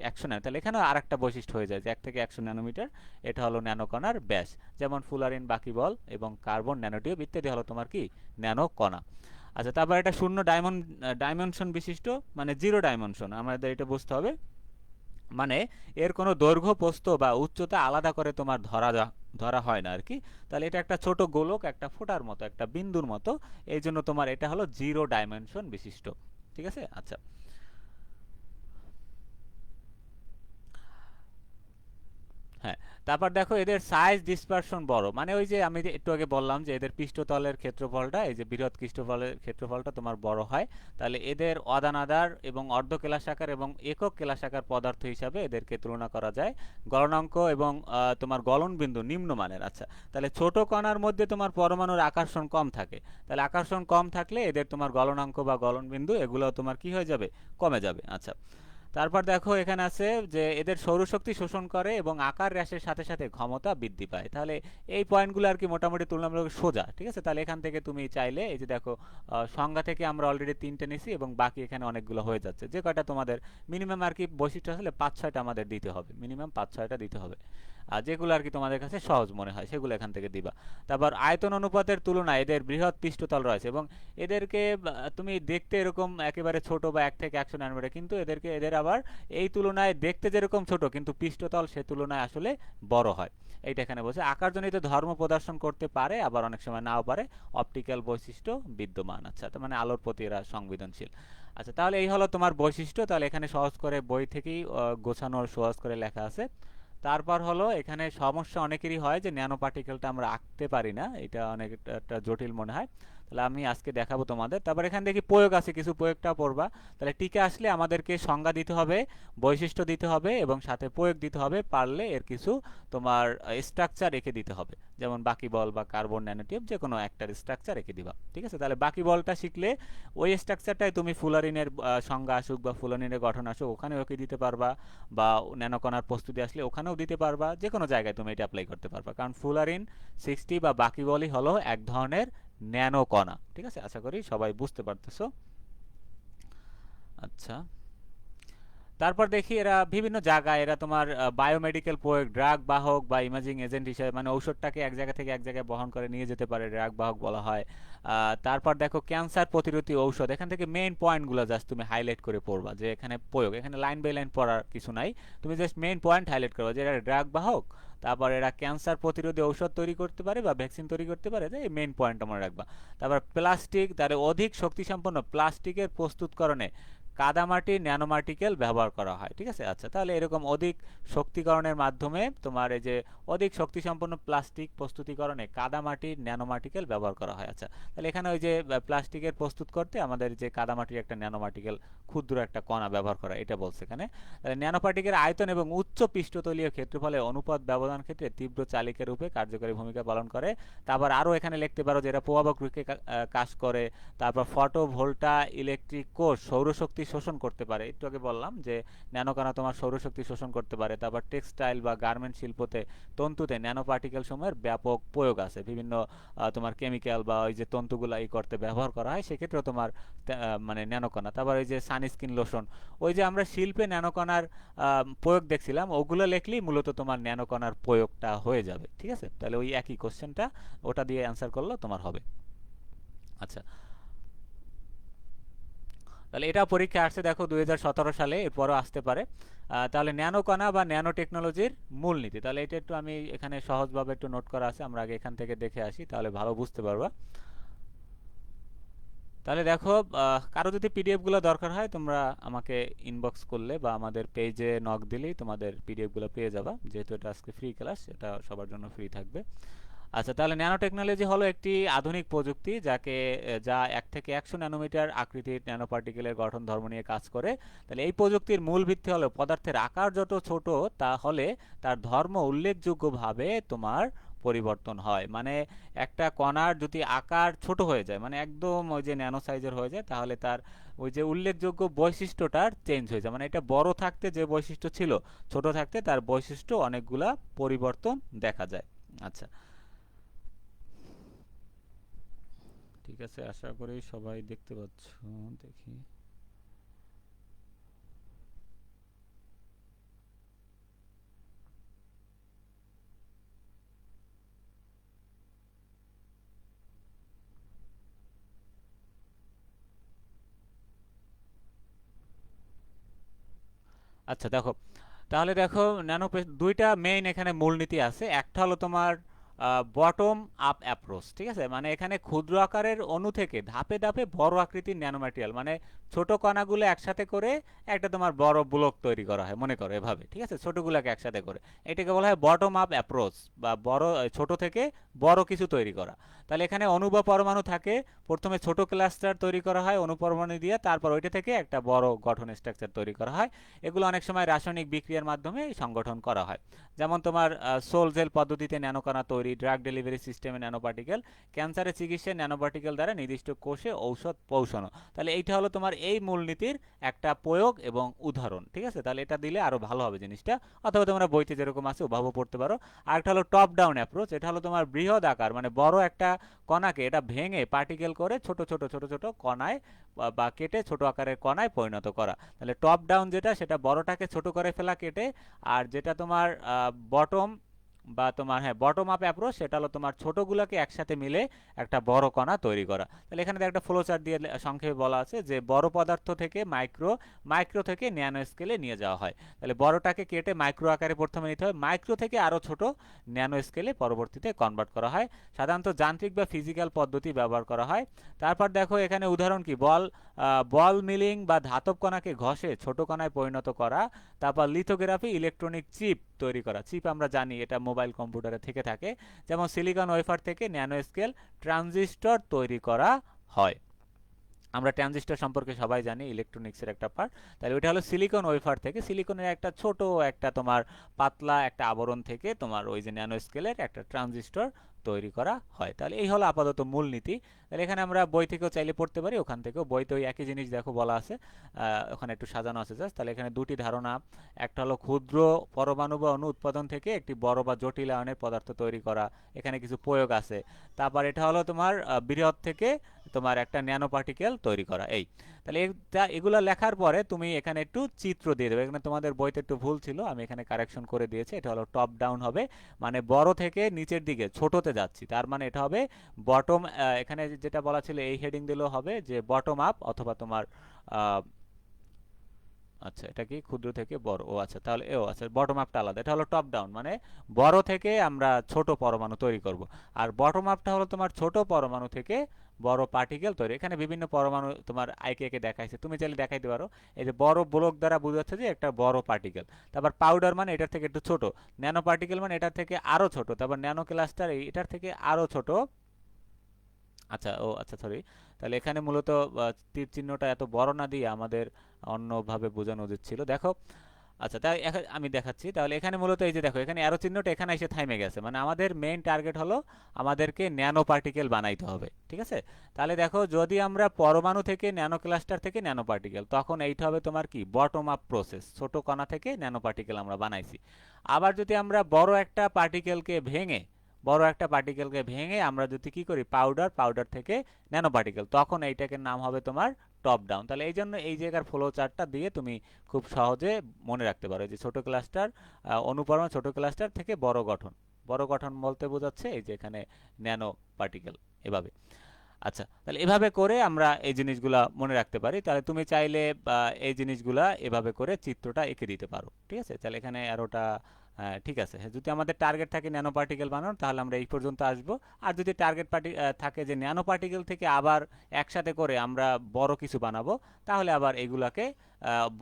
100 ন্যানো। তাহলে এখানেও আরেকটা বৈশিষ্ট্য হয়ে যায় যে 1 থেকে 100 ন্যানোমিটার, এটা হলো ন্যানো কণার ব্যাস। যেমন ফুলারিন, বাকিবল এবং কার্বন ন্যানোটিউব ইত্যাদি হলো তোমার কি ন্যানো কণা। আচ্ছা, তারপর এটা শূন্য ডাইমেনশন বিশিষ্ট, মানে 0 ডাইমেনশন, আমাদের এটা বুঝতে হবে। মানে এর কোনো দৈর্ঘ্য, প্রস্থ বা উচ্চতা আলাদা করে তোমার ধরা হয় না আর কি। তাহলে এটা একটা ছোট গোলক, একটা ফোঁটার মতো, একটা বিন্দুর মতো, এই জন্য তোমার এটা হলো 0 ডাইমেনশন বিশিষ্ট। ঠিক আছে, আচ্ছা। হ্যাঁ, তারপর দেখো এদের সাইজ ডিসপারশন বড়, মানে ওই যে আমি একটু আগে বললাম যে এদের পৃষ্ঠতলের ক্ষেত্রফলটা, এই যে বৃহৎ পৃষ্ঠতলের ক্ষেত্রফলটা তোমার বড় হয়। তাহলে এদের অদানাদার এবং অর্ধ কেলাসাকার এবং একক কেলাসাকার পদার্থ হিসাবে এদেরকে তুলনা করা যায়। গলনাঙ্ক এবং তোমার গলন বিন্দু নিম্নমানের। আচ্ছা, তাহলে ছোট কণার মধ্যে তোমার পরমাণুর আকর্ষণ কম থাকে, তাহলে আকর্ষণ কম থাকলে এদের তোমার গলনাঙ্ক বা গলন বিন্দু এগুলো তোমার কি হয়ে যাবে, কমে যাবে। আচ্ছা, তারপর দেখো এখানে আছে যে এদের সৌরশক্তি শোষণ করে এবং আকার হ্রাসের সাথে সাথে ক্ষমতা বৃদ্ধি পায়। তাহলে এই পয়েন্টগুলো আর কি মোটামুটি তুলনামূলক সোজা। ঠিক আছে, তাহলে এখান থেকে তুমি চাইলে এই যে দেখো সংজ্ঞা থেকে আমরা অলরেডি 3টে নিছি এবং বাকি এখানে অনেকগুলো হয়ে যাচ্ছে। যে কয়টা তোমাদের মিনিমাম আর কি বৈশিষ্ট্য আসলে 5 6টা আমাদের দিতে হবে, মিনিমাম 5 6টা দিতে হবে। যেগুলো আর কি তোমাদের কাছে সহজ মনে হয় সেগুলো এখান থেকে দিবা। তারপর আয়তন অনুপাতের তুলনায় এদের বৃহৎ পৃষ্ঠতল রয়েছে এবং এদেরকে তুমি দেখতে এরকম একেবারে ছোট বা 1 থেকে 100 ন্যানোমিটার, কিন্তু এদের আবার এই তুলনায় দেখতে যেরকম ছোট কিন্তু পৃষ্ঠতল সে তুলনায় আসলে বড় হয়। এইটা এখানে বলছে আকারজনিত ধর্ম প্রদর্শন করতে পারে, আবার অনেক সময় নাও পারে, অপটিক্যাল বৈশিষ্ট্য বিদ্যমান। আচ্ছা, তার মানে আলোর প্রতি এরা সংবেদনশীল। আচ্ছা, তাহলে এই হলো তোমার বৈশিষ্ট্য। তাহলে এখানে সহজ করে বই থেকেই গোছানোর সহজ করে লেখা আছে। তারপর হলো এখানে সমস্যা অনেকেরই হয় যে ন্যানো পার্টিকেলটা আমরা আঁকতে পারি না, এটা অনেক একটা জটিল মনে হয়। তাহলে আমি আজকে দেখাবো তোমাদের। তারপর এখানে দেখি প্রয়োগ আছে, কিছু প্রয়োগটা পড়বা। তাহলে টিকে আসলে আমাদেরকে সংজ্ঞা দিতে হবে, বৈশিষ্ট্য দিতে হবে এবং সাথে প্রয়োগ দিতে হবে, পারলে এর কিছু তোমার স্ট্রাকচার রেখে দিতে হবে, যেমন বাকিবল বা কার্বন ন্যানোটিউব যে কোনো একটার স্ট্রাকচার রেখে দিবা। ঠিক আছে, তাহলে বাকিবলটা শিখলে ওই স্ট্রাকচারটাই তুমি ফুলারিনের সংজ্ঞা আসুক বা ফুলারিনের গঠন আসুক ওখানে ওকে দিতে পারবা, বা ন্যানোকণার প্রস্তুতি আসলে ওখানেও দিতে পারবা, যে কোনো জায়গায় তুমি এটা অ্যাপ্লাই করতে পারবা, কারণ ফুলারিন 60 বা বাকিবলই হলো এক ধরনের ন্যানো কণা। ঠিক আছে, আশা করি সবাই বুঝতে পারতেছো। আচ্ছা, তারপর দেখি এরা বিভিন্ন জায়গায় এরা তোমার বায়োমেডিক্যাল প্রয়োগ, ড্রাগ বাহক বা ইমেজিং এজেন্ট হিসেবে, মানে ঔষধটাকে এক জায়গা থেকে এক জায়গায় বহন করে নিয়ে যেতে পারে, ড্রাগ বাহক বলা হয়। তারপর দেখো ক্যান্সার প্রতিরোধী ঔষধ, এখান থেকে মেইন পয়েন্টগুলো জাস্ট তুমি হাইলাইট করে পড়বা যে এখানে প্রয়োগ, এখানে লাইন বাই লাইন পড়ার কিছু নাই, তুমি জাস্ট মেইন পয়েন্ট হাইলাইট করবা যে এরা ড্রাগ বাহক, তারপর এরা ক্যান্সার প্রতিরোধী ঔষধ তৈরি করতে পারে বা ভ্যাকসিন তৈরি করতে পারে, এই মেইন পয়েন্ট মনে রাখবা। তারপর প্লাস্টিক, তার অধিক শক্তিসম্পন্ন প্লাস্টিকের প্রস্তুতকরণে কাদামাটি ন্যানোমার্টিকেল ব্যবহার করা হয়। ঠিক আছে, আচ্ছা, তাহলে এরকম অধিক শক্তিকরণের মাধ্যমে তোমার এই যে অধিক শক্তিসম্পন্ন প্লাস্টিক প্রস্তুতিকরণে কাদামাটির ন্যানোমার্টিকেল ব্যবহার করা হয়। আচ্ছা, তাহলে এখানে ওই যে প্লাস্টিকের প্রস্তুত করতে আমাদের যে কাদামাটির একটা ন্যানোমার্টিকেল ক্ষুদ্র একটা কণা ব্যবহার করা, এটা বলছে এখানে। ন্যানোপার্টিকেল আয়তন এবং উচ্চ পৃষ্ঠতলীয় ক্ষেত্রফলে অনুপাত ব্যবধান ক্ষেত্রে তীব্র চালিকা রূপে কার্যকরী ভূমিকা পালন করে। তারপর আরও এখানে লিখতে পারো যে এরা প্রভাবক রূপে কাজ করে। তারপর ফটো ভোল্টা ইলেকট্রিক কোষ সৌরশক্তি শোষণ করতে পারে, একটু আগে বললাম যে ন্যানোকণা তোমার সৌরশক্তি শোষণ করতে পারে। তারপর টেক্সটাইল বা গার্মেন্ট শিল্পতে তন্তুতে ন্যানো পার্টিকেল সময়ের ব্যাপক প্রয়োগ আছে, বিভিন্ন তোমার কেমিক্যাল বা ওই যে তন্তুগুলো এই করতে ব্যবহার করা হয়, সেক্ষেত্রে তোমার মানে ন্যানোকণা। তারপর ওই যে সানস্ক্রিন লোশন, ওই যে আমরা শিল্পে ন্যানোকণার প্রয়োগ দেখছিলাম, ওগুলো লিখলেই মূলত তোমার ন্যানোকণার প্রয়োগটা হয়ে যাবে। ঠিক আছে, তাহলে ওই একই কোশ্চেনটা ওটা দিয়ে অ্যান্সার করলেও তোমার হবে। আচ্ছা, তাহলে এটা পরীক্ষা আসছে দেখো 2017 সালে, এরপরও আসতে পারে। তাহলে ন্যানোকণা বা ন্যানো টেকনোলজির মূলনীতি, তাহলে এটা একটু আমি এখানে সহজভাবে একটু নোট করা আছে, আমরা আগে এখান থেকে দেখে আসি তাহলে ভালো বুঝতে পারবা। তাহলে দেখো, কারো যদি পিডিএফগুলো দরকার হয় তোমরা আমাকে ইনবক্স করলে বা আমাদের পেজে নক দিলেই তোমাদের পিডিএফগুলো পেয়ে যাবা, যেহেতু এটা আজকে ফ্রি ক্লাস, এটা সবার জন্য ফ্রি থাকবে। আচ্ছা, তাহলে ন্যানো টেকনোলজি হলো একটি আধুনিক প্রযুক্তি যা 1 থেকে 100 ন্যানোমিটার আকৃতির ন্যানো পার্টিকেলের গঠন ধর্ম নিয়ে কাজ করে। তাহলে এই প্রযুক্তির মূল ভিত্তি হলো পদার্থের আকার যত ছোট তা হলে তার ধর্ম উল্লেখযোগ্যভাবে তোমার পরিবর্তন হয়। মানে একটা কণার যদি আকার ছোট হয়ে যায়, মানে একদম ওই যে ন্যানো সাইজের হয়ে যায়, তাহলে তার ওই যে উল্লেখযোগ্য বৈশিষ্ট্যটার চেঞ্জ হয়ে যায়, মানে এটা বড় থাকতে যে বৈশিষ্ট্য ছিল ছোট থাকতে তার বৈশিষ্ট্য অনেকগুলা পরিবর্তন দেখা যায়। আচ্ছা, ঠিক আছে, আশা করি সবাই দেখতে পাচ্ছ। দেখি, আচ্ছা দেখো, তাহলে দেখো দুইটা মেইন এখানে মূলনীতি আছে। একটা হলো তোমার বটম আপ অ্যাপ্রোচ। ঠিক আছে, মানে এখানে ক্ষুদ্র আকারের অণু থেকে ধাপে ধাপে বড় আকৃতির ন্যানোম্যাটেরিয়াল, মানে ছোট কণাগুলো একসাথে করে একটা তোমার বড় ব্লক তৈরি করা হয়, মনে করো এভাবে। ঠিক আছে, ছোটগুলোকে একসাথে করে, এটাকে বলা হয় বটম আপ অ্যাপ্রোচ, বা বড় ছোট থেকে বড় কিছু তৈরি করা। তাহলে এখানে অণু বা পরমাণু থাকে, প্রথমে ছোট ক্লাস্টার তৈরি করা হয় অণু পরমাণু দিয়ে, তারপর ওইটা থেকে একটা বড় গঠন স্ট্রাকচার তৈরি করা হয়। এগুলো অনেক সময় রাসায়নিক বিক্রিয়ার মাধ্যমে সংগঠন করা হয়, যেমন তোমার সোল জেল পদ্ধতিতে ন্যানোকণা তৈরি, ড্রাগ ডেলিভারি সিস্টেমে ন্যানোপার্টিকেল, ক্যান্সারের চিকিৎসায় ন্যানোপার্টিকেল দ্বারা নির্দিষ্ট কোষে ঔষধ পৌঁছানো। তাহলে এইটা হলো তোমার এই মূলনীতির একটা প্রয়োগ এবং উদাহরণ। ঠিক আছে, তাহলে এটা দিলে আরো ভালো হবে জিনিসটা, অথবা তোমরা বইতে যেরকম আছে ওভাবে পড়তে পারো। আরেকটা হলো টপ ডাউন অ্যাপ্রোচ, এটা হলো তোমার বৃহৎ আকার, মানে বড় একটা কণাকে এটা ভেঙে পার্টিকেল করে ছোট ছোট ছোট ছোট কণায় বা কেটে ছোট আকারের কণায় পরিণত করা। তাহলে টপ ডাউন যেটা, সেটা বড়টাকে ছোট করে ফেলা কেটে, আর যেটা তোমার বটম বা তোমার হ্যাঁ বটম আপ অ্যাপ্রোচ, সেটা হলো তোমার ছোটগুলোকে একসাথে মিলে একটা বড় কণা তৈরি করা। তাহলে এখানে একটা ফ্লো চার্ট দিয়ে সংক্ষেপে বলা আছে যে বড় পদার্থ থেকে মাইক্রো, মাইক্রো থেকে ন্যানো স্কেলে নিয়ে যাওয়া হয়। তাহলে বড়টাকে কেটে মাইক্রো আকারে প্রথমে নিতে হয়, মাইক্রো থেকে আরও ছোট ন্যানো স্কেলে পরবর্তীতে কনভার্ট করা হয়। সাধারণত যান্ত্রিক বা ফিজিক্যাল পদ্ধতি ব্যবহার করা হয়। তারপর দেখো এখানে উদাহরণ কি, বল মিলিং বা ধাতব কণাকে ঘষে ছোট কণায় পরিণত করা। তারপর লিথোগ্রাফি, ইলেকট্রনিক চিপ তৈরি করা। চিপ আমরা জানি এটা মোবাইল কম্পিউটারে থেকে থাকে, যেমন সিলিকন ওয়েফার থেকে ন্যানো স্কেল ট্রানজিস্টর তৈরি করা হয়। আমরা ট্রানজিস্টর সম্পর্কে সবাই জানি, ইলেকট্রনিক্সের একটা পার্ট। তাহলে ওইটা হলো সিলিকন ওয়েফার থেকে, সিলিকনের একটা ছোট একটা তোমার পাতলা একটা আবরণ থেকে তোমার ওই যে ন্যানো স্কেলের একটা ট্রানজিস্টর তৈরি করা হয়। তাহলে এই হলো আপাতত মূলনীতি। তাহলে এখানে আমরা বই থেকেও চাইলে পড়তে পারি, ওখান থেকেও বইতে ওই একই জিনিস দেখো বলা আছে, ওখানে একটু সাজানো আছে জাস্ট। তাহলে এখানে দুটি ধারণা, একটা হলো ক্ষুদ্র পরমাণু বা অণু উৎপাদন থেকে একটি বড় বা জটিল আয়নের পদার্থ তৈরি করা, এখানে কিছু প্রয়োগ আছে। তারপর এটা হলো তোমার বৃহৎ থেকে তোমার একটা ন্যানো পার্টিকেল তৈরি করা। এই তাহলে এগুলো লেখার পরে তুমি এখানে একটু চিত্র দিয়ে দেবে। এখানে তোমাদের বইতে একটু ভুল ছিল, আমি এখানে কারেকশন করে দিয়েছি। এটা হলো টপ ডাউন হবে, মানে বড় থেকে নিচের দিকে ছোটতে যাচ্ছি, তার মানে এটা হবে বটম। এখানে যেটা বলা ছিল এই হেডিং দিলেও হবে যে বটম আপ অথবা তোমার আচ্ছা এটা কি ক্ষুদ্র থেকে বড়, ও আচ্ছা তাহলে ও আচ্ছা বটম আপটা আলাদা, এটা হলো টপ ডাউন, মানে বড় থেকে আমরা ছোট পরমাণু তৈরি করব। আর বটম আপটা হলো তোমার ছোট পরমাণু থেকে বড় পার্টিকেল তৈরি। এখানে বিভিন্ন পরমাণু তোমার আইকে একে দেখাইছে, তুমি চাইলে দেখাইতে পারো। এই যে বড় ব্লক দ্বারা বোঝাচ্ছে যে একটা বড় পার্টিকেল। তারপর পাউডার মানে এটার থেকে একটু ছোট, ন্যানো পার্টিকেল মানে এটার থেকে আরো ছোট, তারপর ন্যানো ক্লাস্টার এটার থেকে আরো ছোট। আচ্ছা ও আচ্ছা সরি, তাহলে এখানে মূলত তীর চিহ্নটা এত বড় না দিয়ে আমাদের অন্যভাবে বোঝানো উচিত ছিল। দেখো আচ্ছা তাই আমি দেখাচ্ছি। তাহলে এখানে মূলত এই যে দেখো এখানে অ্যারো চিহ্নটা এখানে এসে থামে গেছে, মানে আমাদের মেইন টার্গেট হলো আমাদেরকে ন্যানো পার্টিকেল বানাইতে হবে, ঠিক আছে। তাহলে দেখো যদি আমরা পরমাণু থেকে ন্যানো ক্লাস্টার থেকে ন্যানো পার্টিকেল, তখন এইটা হবে তোমার কি বটম আপ প্রসেস, ছোট কণা থেকে ন্যানো পার্টিকেল আমরা বানাইছি। আবার যদি আমরা বড় একটা পার্টিকেলকে ভেঙে আমরা যদি কি করি পাউডার থেকে ন্যানো পার্টিকেল, তখন এইটাকে নাম হবে তোমার টপ ডাউন। তাহলে এই জন্য এই জায়গার ফ্লো চার্টটা দিয়ে তুমি খুব সহজে মনে রাখতে পারো যে ছোট ক্লাস্টার, অনুপরমাণু ছোট ক্লাস্টার থেকে বড় গঠন বলতে বোঝাচ্ছে এই যে এখানে ন্যানো পার্টিকেল এভাবে। আচ্ছা তাহলে এভাবে করে আমরা এই জিনিসগুলা মনে রাখতে পারি। তাহলে তুমি চাইলে এই জিনিসগুলা এভাবে করে চিত্রটা এঁকে দিতে পারো, ঠিক আছে। তাহলে এখানে অ্যারোটা ঠিক আছে। হ্যাঁ, যদি আমাদের টার্গেট থাকে ন্যানো পার্টিকেল বানানো, তাহলে আমরা এই পর্যন্ত আসবো। আর যদি টার্গেট থাকে যে ন্যানো পার্টিকেল থেকে আবার একসাথে করে আমরা বড় কিছু বানাবো, তাহলে আবার এগুলাকে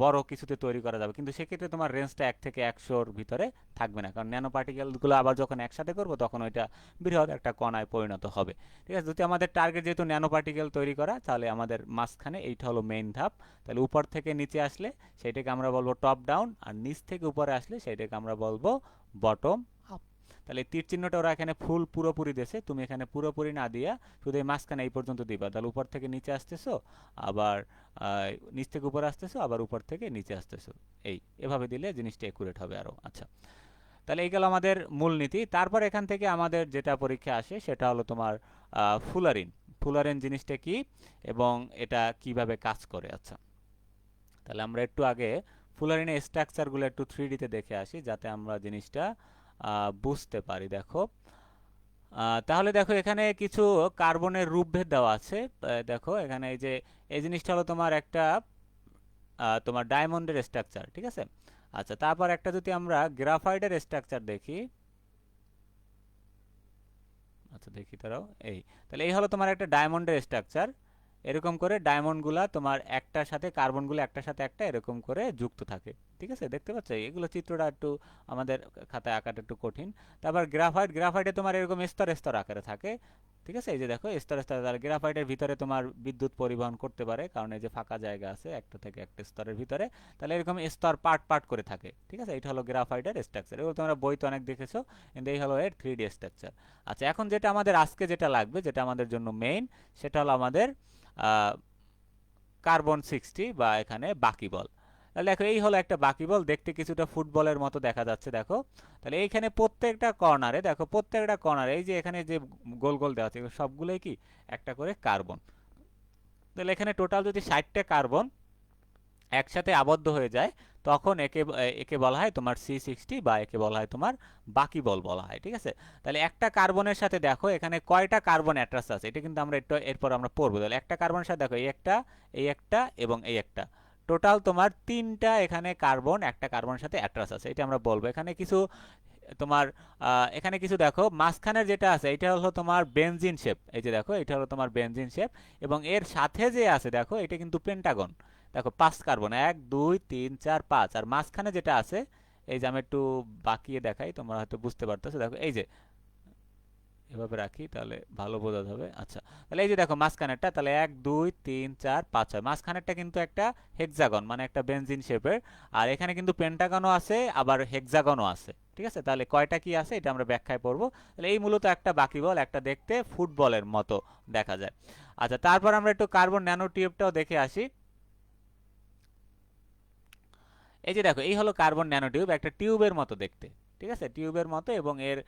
বড় কিছুতে তৈরি করা যাবে, কিন্তু সেক্ষেত্রে তোমার রেঞ্জটা 1 থেকে 100-র ভিতরে থাকবে না, কারণ ন্যানো পার্টিকেলগুলো আবার যখন একসাথে করবো তখন ওইটা বৃহৎ একটা কণায় পরিণত হবে, ঠিক আছে। যদি আমাদের টার্গেট যেহেতু ন্যানো পার্টিকেল তৈরি করা, তাহলে আমাদের মাঝখানে এইটা হলো মেইন ধাপ। তাহলে উপর থেকে নিচে আসলে সেইটাকে আমরা বলবো টপ ডাউন, আর নিচ থেকে উপরে আসলে সেইটাকে আমরা বলবো বটম আপ। তাহলে তীর চিহ্নটা ওরা এখানে ফুল পুরোপুরি দেছে, তুমি এখানে পুরোপুরি না দিয়া শুধু এই মাঝখানে এই পর্যন্ত দিবা। তাহলে উপর থেকে নিচে আসতেছো, আবার নিচ থেকে উপরে আসতেছো, আবার উপর থেকে নিচে আসতেছো, এভাবে দিলে জিনিসটা একুরেট হবে আরো। আচ্ছা তাহলে এই গেল আমাদের মূলনীতি। তারপর এখান থেকে আমাদের যেটা পরীক্ষা আসে সেটা হলো তোমার ফুলারিন। ফুলারিন জিনিসটা কি এবং এটা কিভাবে কাজ করে। আচ্ছা তাহলে আমরা একটু আগে ফুলারিনের স্ট্রাকচারগুলো একটু 3D-তে দেখে আসি, যাতে আমরা জিনিসটা বুঝতে পারি। দেখো তাহলে দেখো এখানে কিছু কার্বনের রূপভেদ দেওয়া আছে। দেখো এখানে এই যে এই জিনিসটা হলো তোমার একটা তোমার ডায়মন্ডের স্ট্রাকচার, ঠিক আছে। আচ্ছা তারপর একটা যদি আমরা গ্রাফাইটের স্ট্রাকচার দেখি, আচ্ছা দেখি তারাও তাহলে এই হলো তোমার একটা ডায়মন্ডের স্ট্রাকচার। এরকম করে ডায়মন্ডগুলা তোমার একটার সাথে কার্বনগুলো একটার সাথে একটা এরকম করে যুক্ত থাকে, ঠিক আছে। দেখতে পাচ্ছ এগুলো চিত্রটা একটু আমাদের খাতায় আঁকাটা একটু কঠিন। তারপর গ্রাফাইটে তোমার এরকম স্তর স্তর আকারে থাকে, ঠিক আছে। এই যে দেখো স্তর স্তর, তাহলে গ্রাফাইটের ভিতরে তোমার বিদ্যুৎ পরিবহন করতে পারে, কারণ এই যে ফাঁকা জায়গা আছে একটা থেকে একটা স্তরের ভিতরে, তাহলে এরকম স্তর পার্ট করে থাকে, ঠিক আছে। এটা হলো গ্রাফাইটের স্ট্রাকচার, এগুলো তোমরা বইতে অনেক দেখেছো, কিন্তু এই হলো এর 3D স্ট্রাকচার। আচ্ছা এখন যেটা আমাদের আজকে যেটা লাগবে, যেটা আমাদের জন্য মেইন, সেটা হলো আমাদের কার্বন 60 বা এখানে বাকিবল। তাহলে দেখো এই হলো একটা বাকিবল, দেখতে কিছুটা ফুটবলের মতো দেখা যাচ্ছে। দেখো তাহলে এইখানে প্রত্যেকটা কর্নারে, দেখো প্রত্যেকটা কর্নারে এই যে এখানে যে গোল গোল দেওয়া আছে সবগুলোই কি একটা করে কার্বন। তাহলে এখানে টোটাল যদি 60টা কার্বন একসাথে আবদ্ধ হয়ে যায়, তখন একে একে বলা হয় তোমার C60 বা একে বলা হয় তোমার বাকিবল বলা হয়। ঠিক আছে, তাহলে একটা কার্বনের সাথে দেখো এখানে কয়টা কার্বন অ্যাট্রাস আছে, এটা কিন্তু আমরা একটু এরপর আমরা পড়বো। তাহলে একটা কার্বনের সাথে দেখো এই একটা এবং এই একটা, টোটাল তোমার তিনটা এখানে কার্বন একটা কার্বনের সাথে অ্যাট্রাস আছে, এটা আমরা বলবো। এখানে কিছু তোমার এখানে কিছু দেখো মাঝখানের যেটা আছে এটা হলো তোমার বেনজিন শেপ, এই যে দেখো এটা হলো তোমার বেনজিন শেপ, এবং এর সাথে যে আছে দেখো এটা কিন্তু পেন্টাগন। দেখো 5 কার্বন, 1 2 3 4 5, আর মাঝখানে যেটা আছে এই যে আমি একটু বাকিয়ে দেখাই, তোমরা হয়তো বুঝতে পারতেছো। দেখো এই যে এভাবে রাখি তাহলে ভালো বোঝা যাবে। আচ্ছা, তাহলে এই যে দেখো মাঝখানেরটা, তাহলে 1 2 3 4 5 6, মাঝখানেরটা কিন্তু একটা হেক্সাগন মানে একটা বেনজিন শেপের, আর এখানে কিন্তু পেন্টাগনও আছে আবার হেক্সাগনও আছে। ঠিক আছে, তাহলে কয়টা কি আছে এটা আমরা ব্যাখ্যায় পড়বো। তাহলে এই মূলত একটা বাকিবল, একটা দেখতে ফুটবলের মতো দেখা যায়। আচ্ছা, তারপর আমরা একটু কার্বন ন্যানো টিউবটাও দেখে আসি। এই যে দেখো এই হলো কার্বন ন্যানোটিউব, একটা টিউবের মতো দেখতে। ঠিক আছে, টিউবের মতো, এবং এর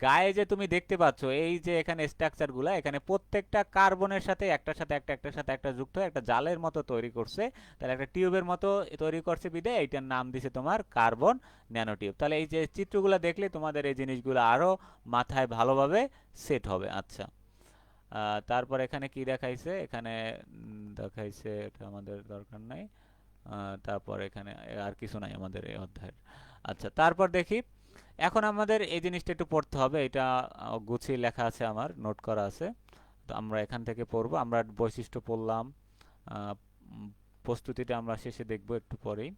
গায়ে যে তুমি দেখতে পাচ্ছ এই যে এখানে স্ট্রাকচারগুলো, এখানে প্রত্যেকটা কার্বনের সাথে একটার সাথে একটা একটার সাথে একটা যুক্ত হয়ে একটা জালের মতো তৈরি করছে। তাহলে একটা টিউবের মতো তৈরি করছে বিদে এইটার নাম দিছে তোমার কার্বন ন্যানোটিউব। তাহলে এই যে চিত্রগুলো দেখলে তোমাদের এই জিনিসগুলো আরো মাথায় ভালোভাবে সেট হবে। আচ্ছা, তারপর এখানে কি দেখাইছে, এখানে দেখাইছে, এটা আমাদের দরকার নাই। তারপর এখানে আর কিছু নাই আমাদের এই অধ্যায়ের। আচ্ছা, তারপর দেখি, এখন আমাদের এই জিনিসটা একটু পড়তে হবে, এটা গুছিয়ে লেখা আছে, আমার নোট করা আছে, তো আমরা এখান থেকে পড়বো। আমরা বৈশিষ্ট্য পড়লাম, আহ, প্রস্তুতিটা আমরা শেষে দেখবো একটু পরেই।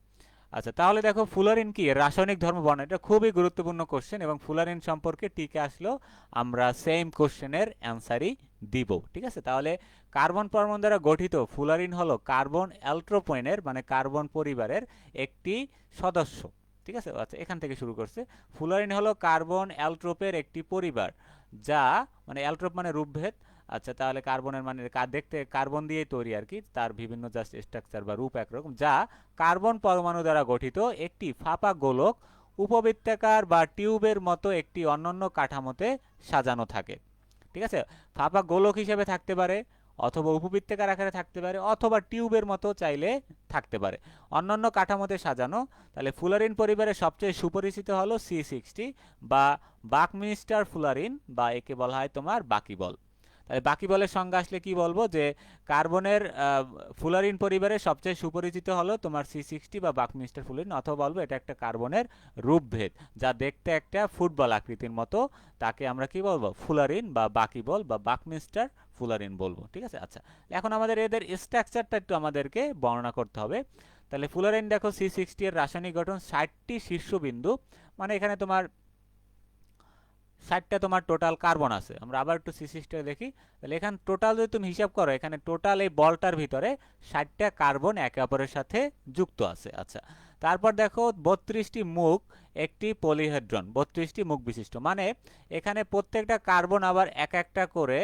আচ্ছা, তাহলে দেখো ফুলারিন কি, রাসায়নিক ধর্ম বর্ণনা, এটা খুবই গুরুত্বপূর্ণ কোশ্চেন, এবং ফুলারিন সম্পর্কে টিকে আসলেও আমরা সেম কোশ্চেনের অ্যান্সারই দিব। ঠিক আছে, তাহলে কার্বন পরমাণু দ্বারা গঠিত ফুলারিন হলো কার্বন অ্যালট্রোপেনের মানে কার্বন পরিবারের একটি সদস্য। ঠিক আছে, আচ্ছা এখান থেকে শুরু করছে। ফুলারিন হলো কার্বন অ্যালট্রোপের একটি পরিবার, যা মানে অ্যালট্রোপ মানে রূপভেদ। আচ্ছা, তাহলে কার্বনের মানে দেখতে কার্বন দিয়ে তৈরি আর কি, তার বিভিন্ন জাস্ট স্ট্রাকচার বা রূপ একরকম, যা কার্বন পরমাণু দ্বারা গঠিত একটি ফাঁপা গোলক উপবৃত্তাকার বা টিউবের মতো একটি অনন্য কাঠামোতে সাজানো থাকে। ঠিক আছে, ফাঁপা গোলক হিসেবে থাকতে পারে, অথবা উপবৃত্তাকার আকারে থাকতে পারে, অথবা টিউবের মতো চাইলে থাকতে পারে, অন্যান্য কাঠামোতে সাজানো। তাহলে ফুলারিন পরিবারের সবচেয়ে সুপরিচিত হলো C60 বা বাকমিনিস্টার ফুলারিন, বা একে বলা হয় তোমার বাকিবল। তাহলে বাকিবলের সংজ্ঞা আসলে কি বলবো, যে কার্বনের ফুলারিন পরিবারের সবচেয়ে সুপরিচিত হলো তোমার C60 বা বাকমিনিস্টার ফুলারিন, অথবা বলবো এটা একটা কার্বনের রূপভেদ যা দেখতে একটা ফুটবল আকৃতির মতো, তাকে আমরা কি বলবো, ফুলারিন বা বাকিবল বা বাকমিনিস্টার ফুলারিন বলবো। ঠিক আছে, আচ্ছা এখন আমাদের এদের স্ট্রাকচারটা একটু আমাদেরকে বর্ণনা করতে হবে। তাহলে ফুলারিন দেখো C60 এর রাসায়নিক গঠন 60টি শীর্ষবিন্দু, মানে এখানে তোমার 60টা তোমার টোটাল কার্বন আছে। আমরা আবার একটু C60 দেখি, তাহলে এখানে টোটাল যদি তুমি হিসাব করো, এখানে টোটাল এই বলটার ভিতরে 60টা কার্বন একে অপরের সাথে যুক্ত আছে। আচ্ছা, তারপর দেখো 32টি মুখ একটি পলিহেড্রন, 32টি মুখ বিশিষ্ট, মানে এখানে প্রত্যেকটা কার্বন আবার এক একটা করে,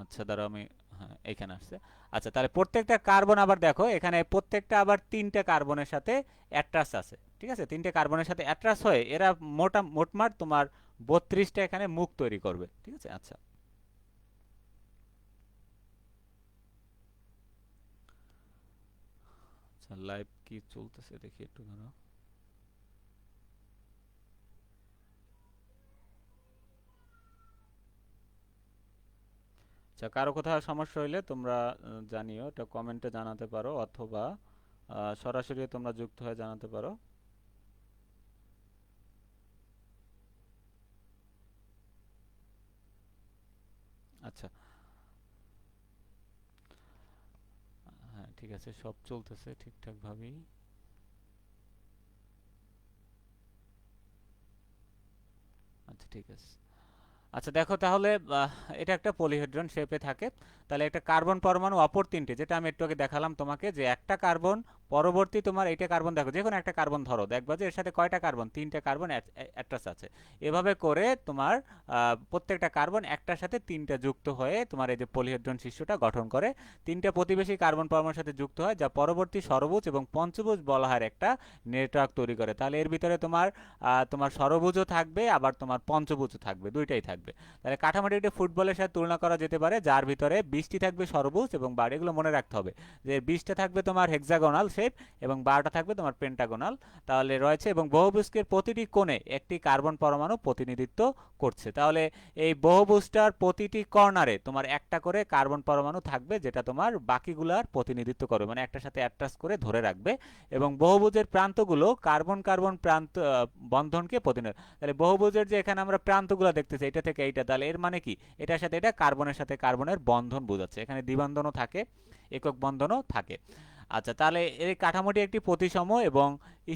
আচ্ছা দাঁড়াও আমি, হ্যাঁ এইখানে আসছে। আচ্ছা, তাহলে প্রত্যেকটা কার্বন আবার দেখো এখানে প্রত্যেকটা আবার 3টে কার্বনের সাথে অ্যাট্রাস আছে। ঠিক আছে, 3টে কার্বনের সাথে অ্যাট্রাস হয়ে এরা মোটমাট তোমার 32টা এখানে মুখ তৈরি করবে। ঠিক আছে, আচ্ছা আচ্ছা লাইভ কি চলতেছে দেখি একটু ধরো। আচ্ছা, কারো কোথাও সমস্যা হইলে তোমরা জানিও, এটা কমেন্টে জানাতে পারো, অথবা সরাসরি তোমরা যুক্ত হয়ে জানাতে পারো। আচ্ছা, হ্যাঁ ঠিক আছে, সব চলতেছে ঠিকঠাক ভাবেই। আচ্ছা ঠিক আছে। আচ্ছা দেখো তাহলে এটা একটা পলিহেড্রন শেপে থাকে। তাহলে একটা কার্বন পরমাণু অপর তিনটে, যেটা আমি একটু আগে দেখালাম তোমাকে, যে একটা কার্বন পরবর্তী তোমার এইটা কার্বন, দেখো যে কোনো একটা কার্বন ধরো, দেখবা যে এর সাথে কয়টা কার্বন, তিনটা কার্বন অ্যাটাচ আছে। এভাবে করে তোমার প্রত্যেকটা কার্বন একটার সাথে তিনটা যুক্ত হয়ে তোমার এই যে পলিহেড্রন শিষ্যটা গঠন করে, তিনটা প্রতিবেশী কার্বন পরমাণুর সাথে যুক্ত হয়, যা পরবর্তী ষড়ভুজ এবং পঞ্চভুজ বলয়ের একটা নেটওয়ার্ক তৈরি করে। তাহলে এর ভিতরে তোমার তোমার ষড়ভুজও থাকবে, আবার তোমার পঞ্চভুজও থাকবে, দুইটাই থাকবে। তাহলে কাঠামোটি ফুটবলের সাথে তুলনা করা যেতে পারে, যার ভিতরে 20টি থাকবে ষড়ভুজ এবং 12, এগুলো মনে রাখতে হবে যে 20টা থাকবে তোমার হেক্সাগোনাল শেপ এবং 12টা থাকবে তোমার পেন্টাগোনাল। তাহলে রয়েছে, এবং বহুভুজকের প্রতিটি কোণে একটি কার্বন পরমাণু প্রতিনিধিত্ব করছে। তাহলে এই বহুভুজটার প্রতিটি কর্নারে তোমার একটা করে কার্বন পরমাণু থাকবে, যেটা তোমার বাকিগুলার প্রতিনিধিত্ব করবে, মানে একটার সাথে অ্যাটাচ করে ধরে রাখবে। এবং বহুভুজের প্রান্তগুলো কার্বন কার্বন প্রান্ত বন্ধনকে প্রতিনিধিত্ব, তাহলে বহুভুজের যে এখানে আমরা প্রান্তগুলো দেখতেছি এটা থেকে এইটা, তাহলে এর মানে কি, এটার সাথে এটা কার্বনের সাথে কার্বনের বন্ধন বোঝাচ্ছে। এখানে দ্বিবন্ধনও থাকে, একক বন্ধনও থাকে। আচ্ছা, তাহলে এই কাঠামোটি একটি প্রতিসম এবং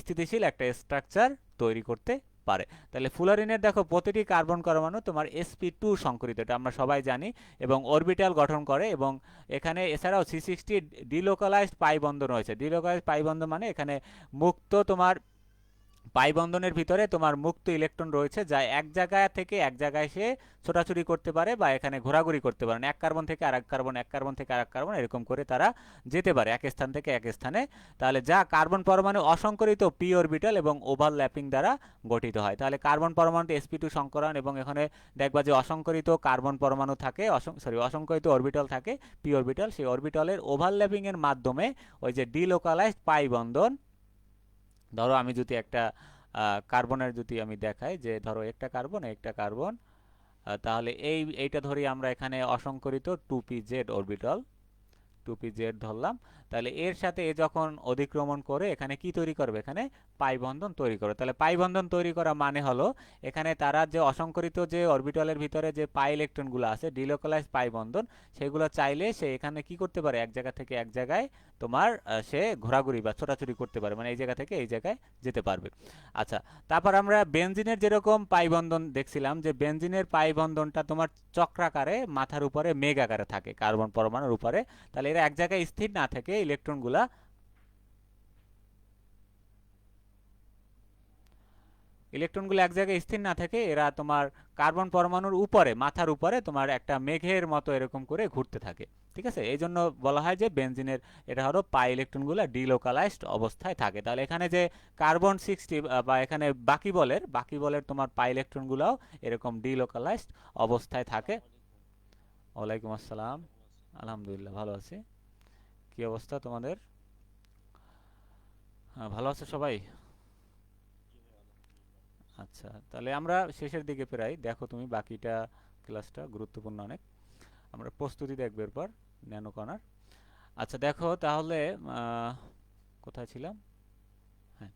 স্থিতিশীল একটা স্ট্রাকচার তৈরি করতে পারে। তাহলে ফুলারিনের দেখো প্রতিটি কার্বন পরমাণু তোমার sp2 সংকরিত, এটা আমরা সবাই জানি, এবং অরবিটাল গঠন করে। এবং এখানে এছাড়াও C60 ডিলোকালাইজড পাই বন্ধন রয়েছে। ডিলোকালাইজড পাই বন্ধন মানে এখানে মুক্ত তোমার পাই বন্ধনের ভিতরে তোমার মুক্ত ইলেকট্রন রয়েছে, যা এক জায়গা থেকে এক জায়গায় সে ছোটাছুটি করতে পারে বা এখানে ঘোরাঘুরি করতে পারে, এক কার্বন থেকে আরেক কার্বন, এক কার্বন থেকে আরেক কার্বন, এরকম করে তারা যেতে পারে এক স্থান থেকে এক স্থানে। তাহলে যা কার্বন পরমাণু অসংকরিত পি অরবিটাল এবং ওভারল্যাপিং দ্বারা গঠিত হয়। তাহলে কার্বন পরমাণুতে sp2 সংকরণ, এবং এখানে দেখবা যে অসংকরিত কার্বন পরমাণু থাকে, অসংকরিত অরবিটাল থাকে পি অরবিটাল, সেই অরবিটালের ওভারল্যাপিং এর মাধ্যমে ওই যে ডিলোকালাইজড পাই বন্ধন, ধরো আমি যদি একটা কার্বনের যদি আমি দেখাই যে ধরো একটা কার্বন একটা কার্বন, তাহলে এইটা ধরি আমরা এখানে অসংকরিত 2pz অরবিটাল, 2pz ধরলাম। তাহলে এর সাথে এ যখন অধিক্রমণ করে এখানে কি তৈরি করবে, এখানে পাই বন্ধন তৈরি করবে। তাহলে পাই বন্ধন তৈরি করা মানে হলো এখানে তারা যে অসংকরিত যে অরবিটালের ভিতরে যে পাই ইলেকট্রনগুলো আছে, ডিলোকালাইজ পাই বন্ধন, সেগুলো চাইলে সে এখানে কি করতে পারে, এক জায়গা থেকে এক জায়গায় তোমার সে ঘোরাঘুরি বা ছোটাছুটি করতে পারে, মানে এই জায়গা থেকে এই জায়গায় যেতে পারবে। আচ্ছা, তারপর আমরা বেনজিনের যেরকম পাই বন্ধন দেখছিলাম, যে বেনজিনের পাই বন্ধনটা তোমার চক্রাকারে মাথার উপরে মেঘ আকারে থাকে কার্বন পরমাণুর উপরে। তাহলে এরা এক জায়গায় স্থির না থেকে ইলেকট্রনগুলা এক জায়গায় স্থির না থেকে এরা তোমার কার্বন পরমাণুর উপরে, মাথার উপরে তোমার একটা মেঘের মতো এরকম করে ঘুরতে থাকে। ঠিক আছে, এই জন্য বলা হয় যে বেনজিনের এটা হলো পাই ইলেকট্রনগুলো ডিলোকালাইজড অবস্থায় থাকে। তাহলে এখানে যে কার্বন 60 বা এখানে বাকি বলের তোমার পাই ইলেকট্রনগুলোও এরকম ডিলোকালাইজড অবস্থায় থাকে। ওয়ালাইকুম আসসালাম। আলহামদুলিল্লাহ ভালো আছি। কি অবস্থা তোমাদের? হ্যাঁ, ভালো আছে সবাই? আচ্ছা, তাহলে আমরা শেষের দিকে প্রায়, দেখো তুমি বাকিটা ক্লাসটা গুরুত্বপূর্ণ অনেক, আমরা প্রস্তুতি দেখব এরপর ন্যানোকণার। আচ্ছা দেখো তাহলে কোথায় ছিলাম, হ্যাঁ,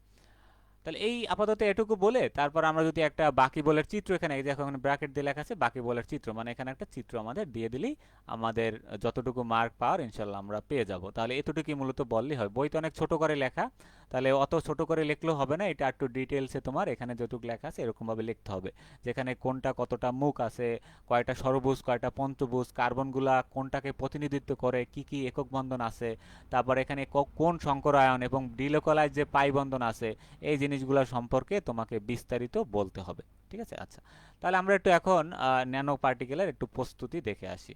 তাহলে এই আপাতত এটুকু বলে তারপর আমরা যদি একটা বাকি বলের চিত্র, এখানে দেখো এখানে ব্র্যাকেট দিয়ে লেখা আছে বাকি বলের চিত্র, মানে এখানে একটা চিত্র আমাদের দিয়ে দিলেই আমাদের যতটুকু মার্ক পাওয়ার ইনশাল্লাহ আমরা পেয়ে যাব। তাহলে এতটুকুই মূলত বললেই হয়, বইতে অনেক ছোট করে লেখা, তাহলে অত ছোট করে লিখলেও হবে না, এটা একটু ডিটেলসে তোমার এখানে যতটুকু লেখা আছে এরকমভাবে লিখতে হবে, যেখানে কোনটা কতটা মুখ আছে, কয়টা ষড়ভুজ কয়টা পঞ্চভুজ, কার্বনগুলা কোনটাকে প্রতিনিধিত্ব করে, কি কি একক বন্ধন আছে, তারপর এখানে কোন সংকরায়ন এবং ডিলোকালাইজ যে পাই বন্ধন আছে, এই জিনিসগুলো সম্পর্কে তোমাকে বিস্তারিত বলতে হবে। ঠিক আছে, আচ্ছা তাহলে আমরা একটু এখন ন্যানো পার্টিকেলের একটু প্রস্তুতি দেখে আসি।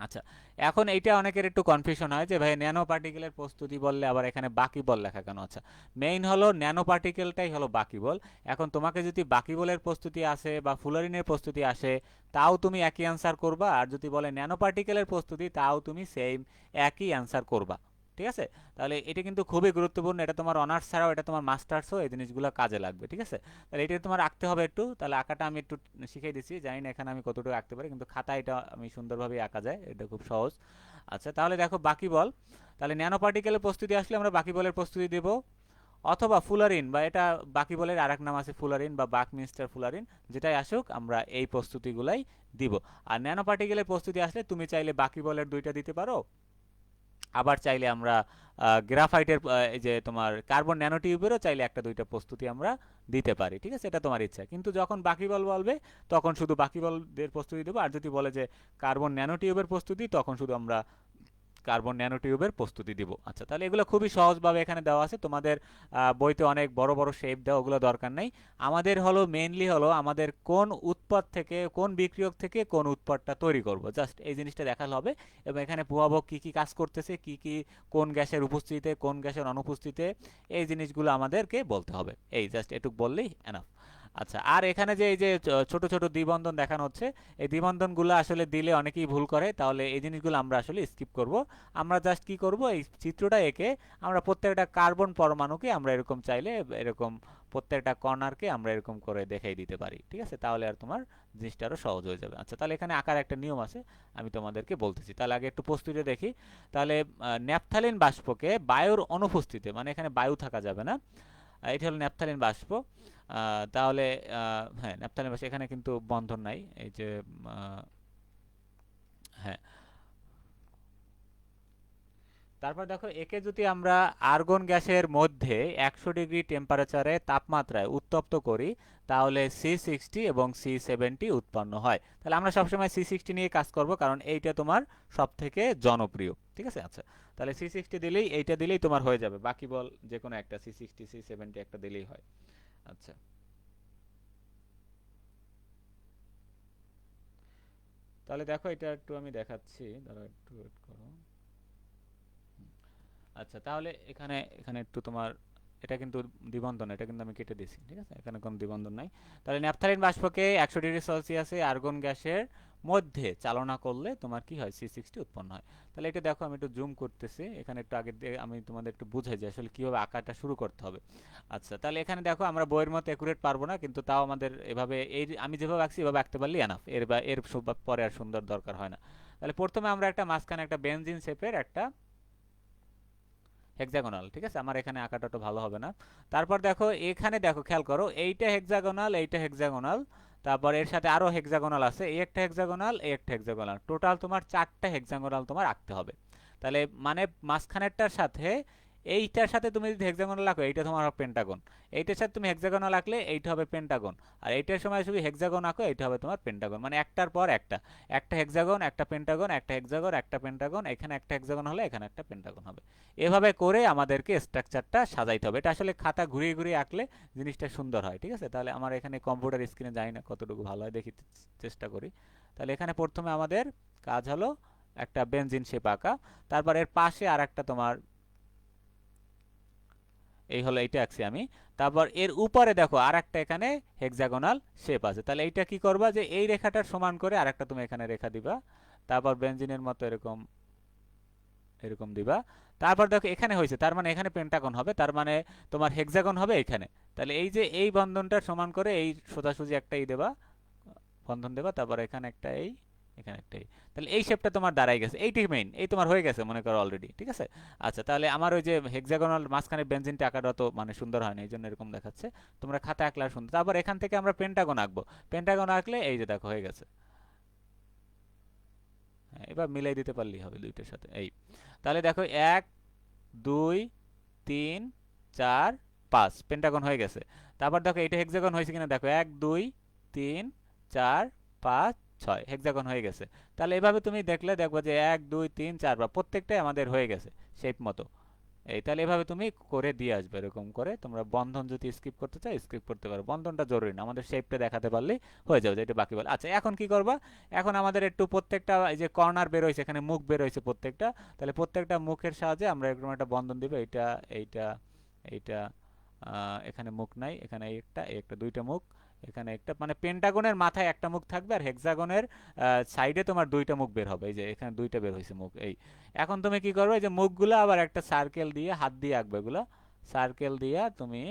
আচ্ছা, এখন এইটা অনেকের একটু কনফিউশন হয় যে ভাই ন্যানো পার্টিকেলের প্রস্তুতি বললে আবার এখানে বাকি বল লেখা কেন। আচ্ছা, মেইন হলো ন্যানো পার্টিকেলটাই হলো বাকি বল। এখন তোমাকে যদি বাকি বলের প্রস্তুতি আসে বা ফুলারিনের প্রস্তুতি আসে, তাও তুমি একই অ্যান্সার করবা, আর যদি বলে ন্যানো পার্টিকেলের প্রস্তুতি, তাও তুমি সেম একই অ্যান্সার করবা। ঠিক আছে, তাহলে এটা কিন্তু খুবই গুরুত্বপূর্ণ, এটা তোমার অনার্স ছাড়াও এটা তোমার মাস্টার্সও এই জিনিসগুলো কাজে লাগবে। ঠিক আছে, তাহলে এটা তোমার আঁকতে হবে একটু, তাহলে আঁকাটা আমি একটু শিখিয়ে দিচ্ছি, জানি না এখানে আমি কতটুকু আঁকতে পারি, কিন্তু খাতা এটা আমি সুন্দরভাবে আঁকা যায়, এটা খুব সহজ। আচ্ছা, তাহলে দেখো বাকি বল, তাহলে ন্যানো পার্টিকেলের প্রস্তুতি আসলে আমরা বাকি বলের প্রস্তুতি দেব, অথবা ফুলারিন, বা এটা বাকি বলের আরেক নাম আছে ফুলারিন বা বাকমিনস্টার ফুলারিন, যেটাই আসুক আমরা এই প্রস্তুতিগুলাই দিব। আর ন্যানো পার্টিকেলের প্রস্তুতি আসলে তুমি চাইলে বাকি বলের দুইটা দিতে পারো, আবার চাইলে আমরা গ্রাফাইটের এই যে তোমার কার্বন ন্যানোটিউবেরও চাইলে একটা দুইটা প্রস্তুতি আমরা দিতে পারি। ঠিক আছে, এটা তোমার ইচ্ছা, কিন্তু যখন বাকি বল বলবে তখন শুধু বাকি বলদের প্রস্তুতি দেবো, আর যদি বলে যে কার্বন ন্যানোটিউবের প্রস্তুতি, তখন শুধু আমরা কার্বন ন্যানোটিউবের প্রস্তুতি দিব। আচ্ছা, তাহলে এগুলো খুবই সহজভাবে এখানে দেওয়া আছে, তোমাদের বইতে অনেক বড় বড় শেপ দেওয়া, ওগুলো দরকার নেই। আমাদের হলো মেইনলি হলো আমাদের কোন উৎপাদ থেকে, কোন বিক্রিয়ক থেকে কোন উৎপাদটা তৈরি করব, জাস্ট এই জিনিসটা দেখালে হবে। এবং এখানে প্রভাবক কি কি কাজ করতেছে, কি কি কোন গ্যাসের উপস্থিতিতে কোন গ্যাসের অনুপস্থিতিতে, এই জিনিসগুলো আমাদেরকে বলতে হবে। এই জাস্ট এটুক বললেই এনাফ। আচ্ছা, আর এখানে যে এই যে ছোট ছোট দ্বিবন্ধন দেখানো হচ্ছে, এই দ্বিবন্ধনগুলো আসলে দিলে অনেকেই ভুল করে, তাহলে এই জিনিসগুলো আমরা আসলে স্কিপ করব। আমরা জাস্ট কি করব, এই চিত্রটা এঁকে আমরা প্রত্যেকটা কার্বন পরমাণুকে আমরা এরকম চাইলে এরকম প্রত্যেকটা কর্নারকে আমরা এরকম করে দেখাই দিতে পারি, ঠিক আছে? তাহলে আর তোমার জিনিসটা আরও সহজ হয়ে যাবে। আচ্ছা, তাহলে এখানে আঁকার একটা নিয়ম আছে, আমি তোমাদেরকে বলতেছি। তাহলে আগে একটু প্রস্তুতি দেখি। তাহলে ন্যাপথালিন বাষ্পকে বায়ুর অনুপস্থিতিতে, মানে এখানে বায়ু থাকা যাবে না, এটা হলো ন্যাপথালিন বাষ্প। তাহলে হ্যাঁ, ন্যাপথালিন বাষ্প, এখানে কিন্তু বন্ধন নাই, এই যে হ্যাঁ। তারপর দেখো, একে যদি আমরা আর্গন গ্যাসের মধ্যে 100 ডিগ্রি টেম্পারেচারে তাপমাত্রায় উত্তপ্ত করি, তাহলে C60 এবং C70 উৎপন্ন হয়। তাহলে আমরা সবসময় C60 নিয়ে কাজ করব, কারণ এইটা তোমার সব থেকে জনপ্রিয়, ঠিক আছে? আচ্ছা, তাহলে C60 দিলেই, এইটা দিলেই তোমার হয়ে যাবে, বাকি বল যে কোনো একটা C60 C70 একটা দিলেই হয়। আচ্ছা, তাহলে দেখো এটা একটু আমি দেখাচ্ছি, দাঁড়াও একটু ওয়েট করো। আচ্ছা, তাহলে এখানে এখানে একটু তোমার, এটা কিন্তু দ্বিবন্ধন, এটা কিন্তু আমি কেটে দিছি, ঠিক আছে? এখানে কোনো দ্বিবন্ধন নাই। তাহলে ন্যাপথালিন বাষ্পকে 100 ডিগ্রি সেলসিয়াসে আর্গন গ্যাসের মধ্যে চালনা করলে তোমার কি হয়, C60 উৎপন্ন হয়। তাহলে এটা দেখো, আমি একটু জুম করতেছি, এখানে একটু আগে আমি তোমাদের একটু বুঝাই যে আসলে কীভাবে আঁকাটা শুরু করতে হবে। আচ্ছা, তাহলে এখানে দেখো, আমরা বইয়ের মতো অ্যাকুরেট পারবো না, কিন্তু তাও আমাদের এভাবে, এই আমি যেভাবে আঁকছি এভাবে আঁকতে পারলে এনাফ, এর পরে আর সুন্দর দরকার হয় না। তাহলে প্রথমে আমরা একটা মাঝখানে একটা বেনজিন শেপের একটা হেক্সাগোনাল, ঠিক আছে? আমার এখানে আঁকাটা তো ভালো হবে না। তারপর দেখো, এখানে দেখো, খেয়াল করো, এইটা হেক্সাগোনাল, এইটা হেক্সাগোনাল, তারপর এর সাথে আরো হেক্সাগোনাল আছে, এই একটা হেক্সাগোনাল, এই একটা হেক্সাগোনাল, টোটাল তোমার 4টা হেক্সাগোনাল তোমার আঁকতে হবে। তাহলে মানে মাঝখানেরটার সাথে, এইটার সাথে তুমি যদি হেক্সাগোনাল আঁকো, এইটা তোমার হবে পেন্টাগন। এইটার সাথে তুমি হেক্সাগোনাল আঁকলে এইটা হবে পেন্টাগন। আর এইটার সময় শুধু হেক্সাগন আঁকো, এইটা হবে তোমার পেন্টাগন। মানে একটার পর একটা, একটা হেক্সাগন, একটা পেন্টাগন, একটা হেক্সাগন, একটা পেন্টাগন, এখানে একটা হেক্সাগন হলে এখানে একটা পেন্টাগন হবে। এভাবে করে আমাদেরকে স্ট্রাকচারটা সাজাইতে হবে। এটা আসলে খাতা ঘুরিয়ে ঘুরিয়ে আঁকলে জিনিসটা সুন্দর হয়, ঠিক আছে? তাহলে আমার এখানে কম্পিউটার স্ক্রিনে যাই না কতটুকু ভালো হয়, দেখি, চেষ্টা করি। তাহলে এখানে প্রথমে আমাদের কাজ হলো একটা বেনজিন শেপ আঁকা। তারপর এর পাশে আর একটা তোমার, এই হলো, এইটা আঁকছি আমি। তারপর এর উপরে দেখো আর একটা এখানে হেক্সাগোনাল শেপ আছে। তাহলে এইটা কি করবা, যে এই রেখাটার সমান করে আরেকটা তুমি এখানে রেখা দিবা, তারপর বেনজিনের মতো এরকম এরকম দিবা। তারপর দেখো এখানে হয়েছে, তার মানে এখানে পেন্টাগন হবে, তার মানে তোমার হেক্সাগন হবে এখানে। তাহলে এই যে এই বন্ধনটা সমান করে এই সোজাসুজি একটা এই দেবা, বন্ধন দেবা, তারপর এখানে একটা এই, এখানে একটা এই। তাহলে এই শেপটা তোমার দাঁড়াই গেছে, এইটি মেইন, এই তোমার হয়ে গেছে মনে করো অলরেডি, ঠিক আছে? আচ্ছা, তাহলে আমার ওই যে হেক্সাগোনাল মাঝখানে বেনজিনটা আঁকাটা তো মানে সুন্দর হয় না, এই জন্য এরকম দেখাচ্ছে। তোমরা খাতা আঁকলে আর সুন্দর। তারপর এখান থেকে আমরা পেন্টাগন আঁকবো, পেন্টাগন আঁকলে এই যে দেখো হয়ে গেছে। হ্যাঁ, এবার মিলাই দিতে পারলেই হবে দুইটার সাথে, এই। তাহলে দেখো 1 2 3 4 5 পেন্টাগন হয়ে গেছে। তারপর দেখো এটা হেক্সাগন হয়েছে কিনা দেখো, 1 2 3 4 5 6 হেক্সাগন হয়ে গেছে। তাহলে এভাবে তুমি দেখলে দেখবো যে 1 2 3 4 বা প্রত্যেকটাই আমাদের হয়ে গেছে শেপ মতো। এই, তাহলে এভাবে তুমি করে দিয়ে আসবে, এরকম করে। তোমরা বন্ধন যদি স্কিপ করতে চাও স্কিপ করতে পারো, বন্ধনটা জরুরি না, আমাদের শেপটা দেখাতে পারলেই হয়ে যাবে, যেটা বাকি বলে। আচ্ছা, এখন কি করবা, এখন আমাদের একটু প্রত্যেকটা এই যে কর্নার বের হয়েছে, এখানে মুখ বের হয়েছে প্রত্যেকটা, তাহলে প্রত্যেকটা মুখের সাহায্যে আমরা এরকম একটা বন্ধন দিব। এইটা, এইটা, এইটা, এখানে মুখ নাই, এখানে একটা, একটা, দুইটা মুখ, এখানে একটা, মানে পেন্টাগনের মাথায় একটা মুখ থাকবে, আর হেক্সাগনের সাইডে তোমার দুইটা মুখ বের হবে। এই যে এখানে দুইটা বের হয়েছে মুখ, এই। এখন তুমি কি করবে, যে মুখগুলো আবার একটা সার্কেল দিয়ে হাত দিয়ে আঁকবে, এগুলো সার্কেল দিয়ে তুমি,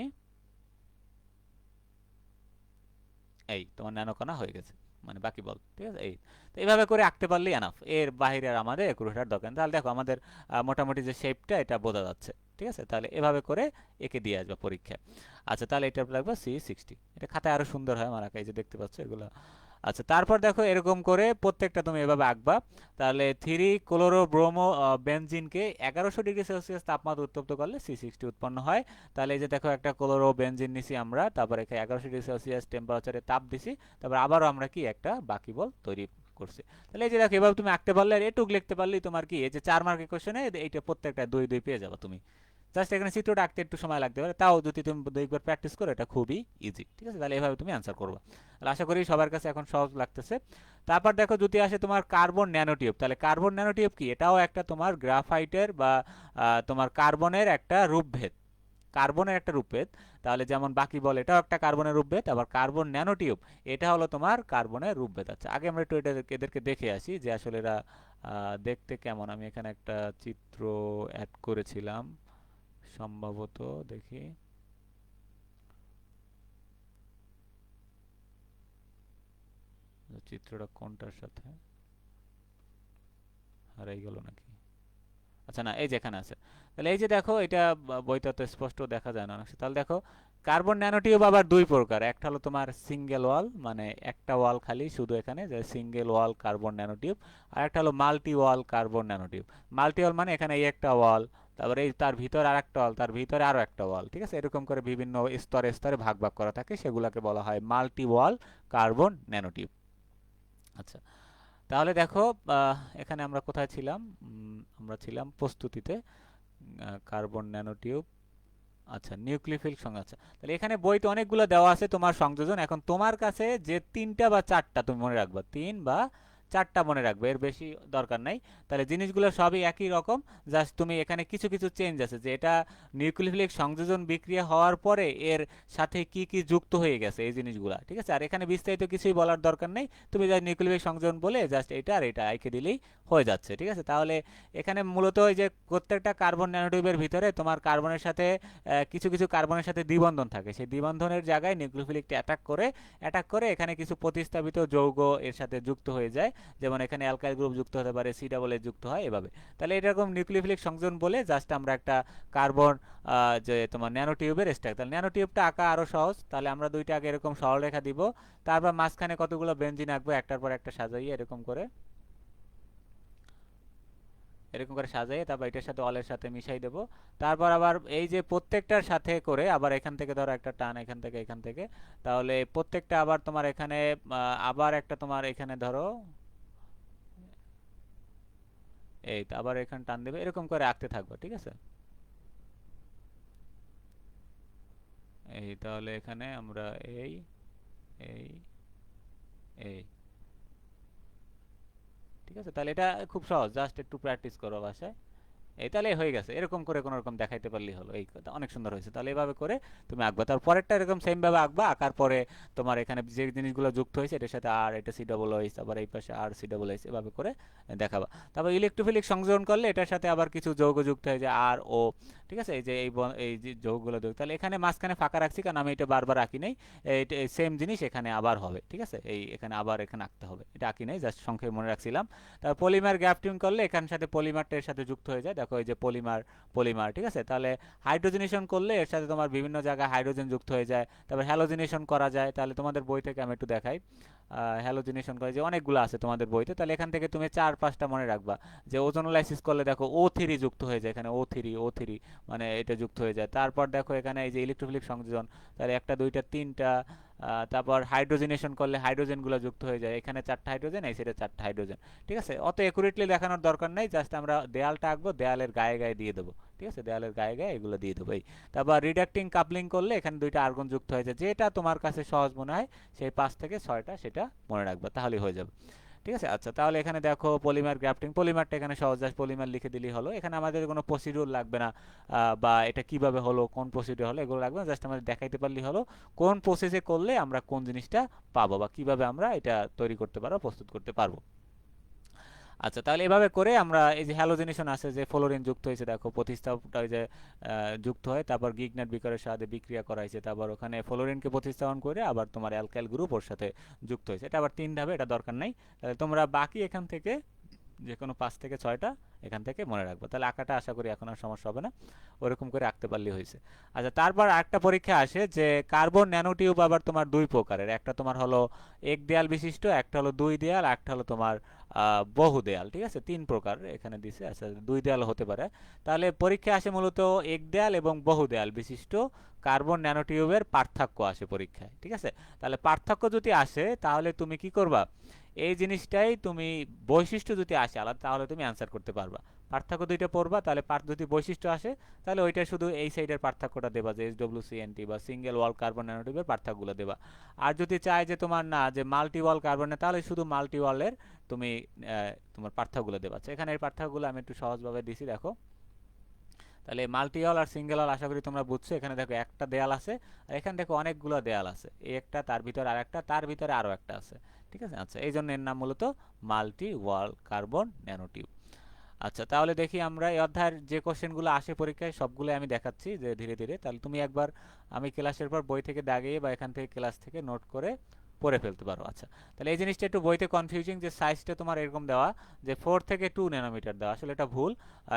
এই তোমার ন্যানোকণা হয়ে গেছে, মানে বাকি বল, ঠিক আছে? এই, তো এইভাবে করে আঁকতে পারলেই এনাফ, এর বাইরে আর আমাদের একুরেটার দরকার নেই। তাহলে দেখো আমাদের মোটামুটি যে শেপটা এটা বোঝা যাচ্ছে, ঠিক আছে? তাহলে এভাবে করে এঁকে দিয়ে আসবে পরীক্ষায়। আচ্ছা, তাহলে এটা লাগবে C60, এটা খাতায় আরো সুন্দর হয় আমার আঁকা, এই যে দেখতে পাচ্ছ এগুলো। আচ্ছা, তারপর দেখো এরকম করে প্রত্যেকটা তুমি এভাবে আঁকবা। তাহলে 3 ক্লোরোব্রোমো বেনজিনকে 1100 ডিগ্রি সেলসিয়াস তাপমাত্রা উত্তপ্ত করলে C60 উৎপন্ন হয়। তাহলে এই যে দেখো একটা ক্লোরো বেনজিন নিছি আমরা, তারপর এখানে 1100 ডিগ্রি সেলসিয়াস টেম্পারেচারে তাপ দিছি, তারপর আবারও আমরা কি একটা বাকি বল তৈরি করছে। তাহলে এই যে দেখো এভাবে তুমি আঁকতে পারলে আর এটুক লিখতে পারলেই তোমার কি এই যে 4 মার্কের কোশ্চেনে এইটা প্রত্যেকটা 2 2 পেয়ে যাবে তুমি। জাস্ট এখানে চিত্রটা আঁকতে একটু সময় লাগতে পারে, তাও যদি তুমি 2 বার প্র্যাকটিস করো এটা খুবই ইজি। ঠিক আছে, তাহলে এভাবে তুমি অ্যান্সার করবা। তাহলে আশা করি সবার কাছে এখন সহজ লাগতেছে। তারপর দেখো যদি আসে তোমার কার্বন ন্যানোটিউব, তাহলে কার্বন ন্যানোটিউব কি, এটাও একটা তোমার গ্রাফাইটের বা তোমার কার্বনের একটা রূপভেদ, কার্বনের একটা রূপভেদ। তাহলে যেমন বাকি বল এটাও একটা কার্বনের রূপভেদ, আবার কার্বন ন্যানোটিউব এটা হলো তোমার কার্বনের রূপভেদ। আচ্ছা আগে আমরা একটু এদেরকে দেখে আসি যে আসলে এরা দেখতে কেমন। আমি এখানে একটা চিত্র অ্যাড করেছিলাম সম্ভবত, দেখি চিত্রটা কোনটার সাথে হারাই গেল নাকি। আচ্ছা না, এই যে এখানে আছে। তাহলে এই যে দেখো এটা বইটা তো স্পষ্ট দেখা যায় না অনেক। তাহলে দেখো কার্বন ন্যানোটিউব আবার দুই প্রকার, একটা হলো তোমার সিঙ্গেল ওয়াল, মানে একটা ওয়াল খালি শুধু এখানে যে সিঙ্গেল ওয়াল কার্বন ন্যানোটিউব, আর একটা হলো মাল্টি ওয়াল কার্বন ন্যানোটিউব। মাল্টি ওয়াল মানে এখানে এই একটা ওয়াল, তারপরে এই তার ভিতরে আর একটা ওয়াল, তার ভিতরে আরো একটা ওয়াল। ঠিক আছে, এরকম করে বিভিন্ন স্তরে স্তরে ভাগ ভাগ করা থাকে, সেগুলোকে বলা হয় মাল্টি ওয়াল কার্বন ন্যানোটিউব। আচ্ছা তাহলে দেখো এখানে আমরা কোথায় ছিলাম, আমরা ছিলাম প্রস্তুতিতে, কার্বন ন্যানোটিউব। আচ্ছা নিউক্লিওফিলিক সংযোজন। আচ্ছা তাহলে এখানে বইতে অনেকগুলো দেওয়া আছে তোমার সংযোজন, এখন তোমার কাছে যে 3টা বা 4টা তুমি মনে রাখবা, 3 বা 4টা মনে রাখবে, এর বেশি দরকার নাই। তাহলে জিনিসগুলো সবই একই রকম, জাস্ট তুমি এখানে কিছু কিছু চেঞ্জ আছে, যে এটা নিউক্লিওফিলিক সংযোজন বিক্রিয়া হওয়ার পরে এর সাথে কি কি যুক্ত হয়ে গেছে এই জিনিসগুলো। ঠিক আছে, আর এখানে বিস্তারিত কিছুই বলার দরকার নেই, তুমি জাস্ট নিউক্লিওফিলিক সংযোজন বলে জাস্ট এটা আর এটা আইকে দিলেই হয়ে যাচ্ছে। ঠিক আছে, তাহলে এখানে মূলত ওই যে প্রত্যেকটা কার্বন ন্যানোটিউবের ভিতরে তোমার কার্বনের সাথে কিছু কিছু কার্বনের সাথে দ্বিবন্ধন থাকে, সেই দ্বিবন্ধনের জায়গায় নিউক্লিওফিলিকটা অ্যাটাক করে এখানে কিছু প্রতিস্থাপিত যৌগ এর সাথে যুক্ত হয়ে যায়, যেমন এখানে অ্যালকাইল গ্রুপ যুক্ত হতে পারে, সি ডাবল এ যুক্ত হয় এভাবে। তাহলে এরকম নিউক্লিওফিলিক সংযোজন বলে জাস্ট আমরা একটা কার্বন যে তোমার ন্যানোটিউবের স্ট্রাকচার, তাহলে ন্যানোটিউবটা আঁকা আরো সহজ। তাহলে আমরা দুইটা আগে এরকম সরলরেখা দিব, তারপর মাঝখানে কতগুলো বেঞ্জিন আঁকবো একটার পর একটা সাজাইয়ে এরকম করে, এরকম করে সাজাই, তারপর এটার সাথে অলের সাথে মিশাই দেব। তারপর আবার এই যে প্রত্যেকটার সাথে করে আবার এখান থেকে ধরো একটা টান এখান থেকে, তাহলে প্রত্যেকটা আবার তোমার এখানে আবার একটা তোমার এখানে ধরো এই তো আবার এখানে টান দেবে, এরকম করে আঁকতে থাকবো। ঠিক আছে, এই তাহলে এখানে আমরা এই এই এই ঠিক আছে, তাহলে এটা খুব সহজ, জাস্ট একটু প্র্যাকটিস করো বাসায়। এই তাহলে হয়ে গেছে, এরকম করে কোনো রকম দেখাইতে পারলেই হলো, এই কথা অনেক সুন্দর হয়েছে। তাহলে এভাবে করে তুমি আঁকবা, তার পরেরটা এরকম সেম ভাবে আঁকবা, আঁকার পরে তোমার এখানে যে জিনিসগুলো যুক্ত হয়েছে এটার সাথে আর এটা সি ডাবল ওইস, আবার এই পাশে আর সি ডাবল ওইস, এভাবে করে দেখাবা। তারপর ইলেকট্রোফিলিক সংযোজন করলে এটার সাথে আবার কিছু যৌগ যুক্ত হয়ে যায় আর ও। ঠিক আছে, এই যে এই যে যৌগগুলো যুক্ত, তাহলে এখানে মাঝখানে ফাঁকা রাখছি কারণ আমি এটা বারবার আঁকি নাই, এই সেম জিনিস এখানে আবার হবে। ঠিক আছে, এই এখানে আবার এখানে আঁকতে হবে, এটা আঁকি নাই, জাস্ট সংক্ষেপে মনে রাখছিলাম। তারপর পলিমার গ্রাফটিং করলে এখানের সাথে পলিমারটা এর সাথে যুক্ত হয়ে যায়, দেখো এই যে পলিমার পলিমার। ঠিক আছে, তাহলে হাইড্রোজেনেশন করলে এর সাথে তোমার বিভিন্ন জায়গায় হাইড্রোজেন যুক্ত হয়ে যায়। তারপর হ্যালোজেনেশন করা যায়, তাহলে তোমাদের বই থেকে আমি একটু দেখাই, হ্যালোজেনেশন করে যে অনেকগুলো আছে তোমাদের বইতে, তাহলে এখান থেকে তুমি 4-5টা মনে রাখবা। যে ওজোনোলাইসিস করলে দেখো O3 যুক্ত হয়ে যায়, এখানে O3 মানে এটা যুক্ত হয়ে যায়। তারপর দেখো এখানে এই যে ইলেকট্রোফিলিক সংযোজন, তাহলে একটা দুইটা তিনটা, তারপর হাইড্রোজেনেশন করলে হাইড্রোজেনগুলো যুক্ত হয়ে যায়, এখানে 4টা হাইড্রোজেন, এই সাইডে 4টা হাইড্রোজেন। ঠিক আছে, অত একুরেটলি দেখানোর দরকার নেই, জাস্ট আমরা দেয়ালটা আঁকবো, দেয়ালের গায়ে গায়ে দিয়ে দেবো। ঠিক আছে, দেয়ালের গায়ে গায়ে এগুলো দিয়ে দেবো এই। তারপর রিডাক্টিং কাপলিং করলে এখানে দুইটা আর্গন যুক্ত হয়েছে, যেটা তোমার কাছে সহজ মনে হয় সেই 5 থেকে 6টা সেটা মনে রাখবা, তাহলেই হয়ে যাবে। ঠিক আছে, আচ্ছা তাহলে এখানে দেখো পলিমার গ্রাফটিং, পলিমারটা এখানে সহজ, জাস্ট পলিমার লিখে দিলেই হলো, এখানে আমাদের কোনো প্রসিডিউর লাগবে না, বা এটা কিভাবে হলো কোন প্রসিডিউর হলো এগুলো লাগবে না, জাস্ট আমাদের দেখাইতে পারলেই হলো কোন প্রসেসে করলে আমরা কোন জিনিসটা পাবো বা কিভাবে আমরা এটা তৈরি করতে পারবো, প্রস্তুত করতে পারবো। আচ্ছা তাহলে এভাবে করে আমরা এই যে হ্যালোজেনেশন আছে, যে ফ্লোরিন যুক্ত হয়েছে দেখো প্রতিস্থাপনটা ওই যে যুক্ত হয়, তারপর গিগনাট বিকারের সাথে বিক্রিয়া করা হয়েছে, তারপর ওখানে ফ্লোরিনকে প্রতিস্থাপন করে আবার তোমার অ্যালকাইল গ্রুপ ওর সাথে যুক্ত হয়েছে, এটা আবার 3 ধাপে, এটা দরকার নাই। তাহলে তোমরা বাকি এখান থেকে যে কোনো 5 থেকে 6টা এখান থেকে মনে রাখবো, তাহলে আঁকাটা আশা করি এখন আর সমস্যা হবে না, ওরকম করে আঁকতে পারলেই হয়েছে। আচ্ছা তারপর আরেকটা পরীক্ষা আসে যে কার্বন ন্যানোটিউব আবার তোমার দুই প্রকারের, একটা তোমার হলো এক দেয়াল বিশিষ্ট, একটা হলো দুই দেয়াল, একটা হলো তোমার বহু দেয়াল। ঠিক আছে, 3 প্রকার এখানে দিছে, আচ্ছা দুই দেয়াল হতে পারে। তাহলে পরীক্ষা আসে মূলত এক দেয়াল এবং বহু দেয়াল বিশিষ্ট কার্বন ন্যানোটিউবের পার্থক্য আসে পরীক্ষায়। ঠিক আছে, তাহলে পার্থক্য যদি আসে তাহলে তুমি কি করবা, এই জিনিসটাই তুমি বৈশিষ্ট্য যদি আসে আলাদা তাহলে তুমি অ্যান্সার করতে পারবা। পার্থক্য দুইটা পড়বা, তাহলে যদি বৈশিষ্ট্য আসে তাহলে ওইটা শুধু এই সাইডের পার্থক্যটা দেবা, যে SWCNT বা সিঙ্গেল ওয়াল কার্বন ন্যানোটিউবের পার্থক্যগুলো দেবা। আর যদি চাই যে তোমার না যে মাল্টি ওয়াল কার্বনে, তাহলে শুধু মাল্টি ওয়ালের তুমি তোমার পার্থক্যগুলো দেবা। এখানে এই পার্থক্যগুলো আমি একটু সহজভাবে দিছি, দেখো। তাহলে মাল্টি ওয়াল আর সিঙ্গেল ওয়াল আশা করি তোমরা বুঝছো। এখানে দেখো একটা দেয়াল আছে, আর এখানে দেখো অনেকগুলো দেয়াল আছে, এই একটা, তার ভিতরে আর একটা, তার ভিতরে আরও একটা আছে, ঠিক আছে। আচ্ছা, এই জন্য এর নাম মূলত মাল্টি ওয়াল কার্বন ন্যানোটিউব। আচ্ছা, তাহলে দেখি আমরা এই অধ্যায়ের যে কোশ্চেনগুলো আসে পরীক্ষায় সবগুলো আমি দেখাচ্ছি যে ধীরে ধীরে। তাহলে তুমি একবার আমি ক্লাসের পর বই থেকে দাগিয়ে বা এখান থেকে ক্লাস থেকে নোট করে পড়ে ফেলতে পারো। আচ্ছা, তাহলে এই জিনিসটা একটু বইতে কনফিউজিং, যে সাইজটা তোমার এরকম দেওয়া যে 4 থেকে 2 ন্যানোমিটার দেওয়া, আসলে এটা ভুল।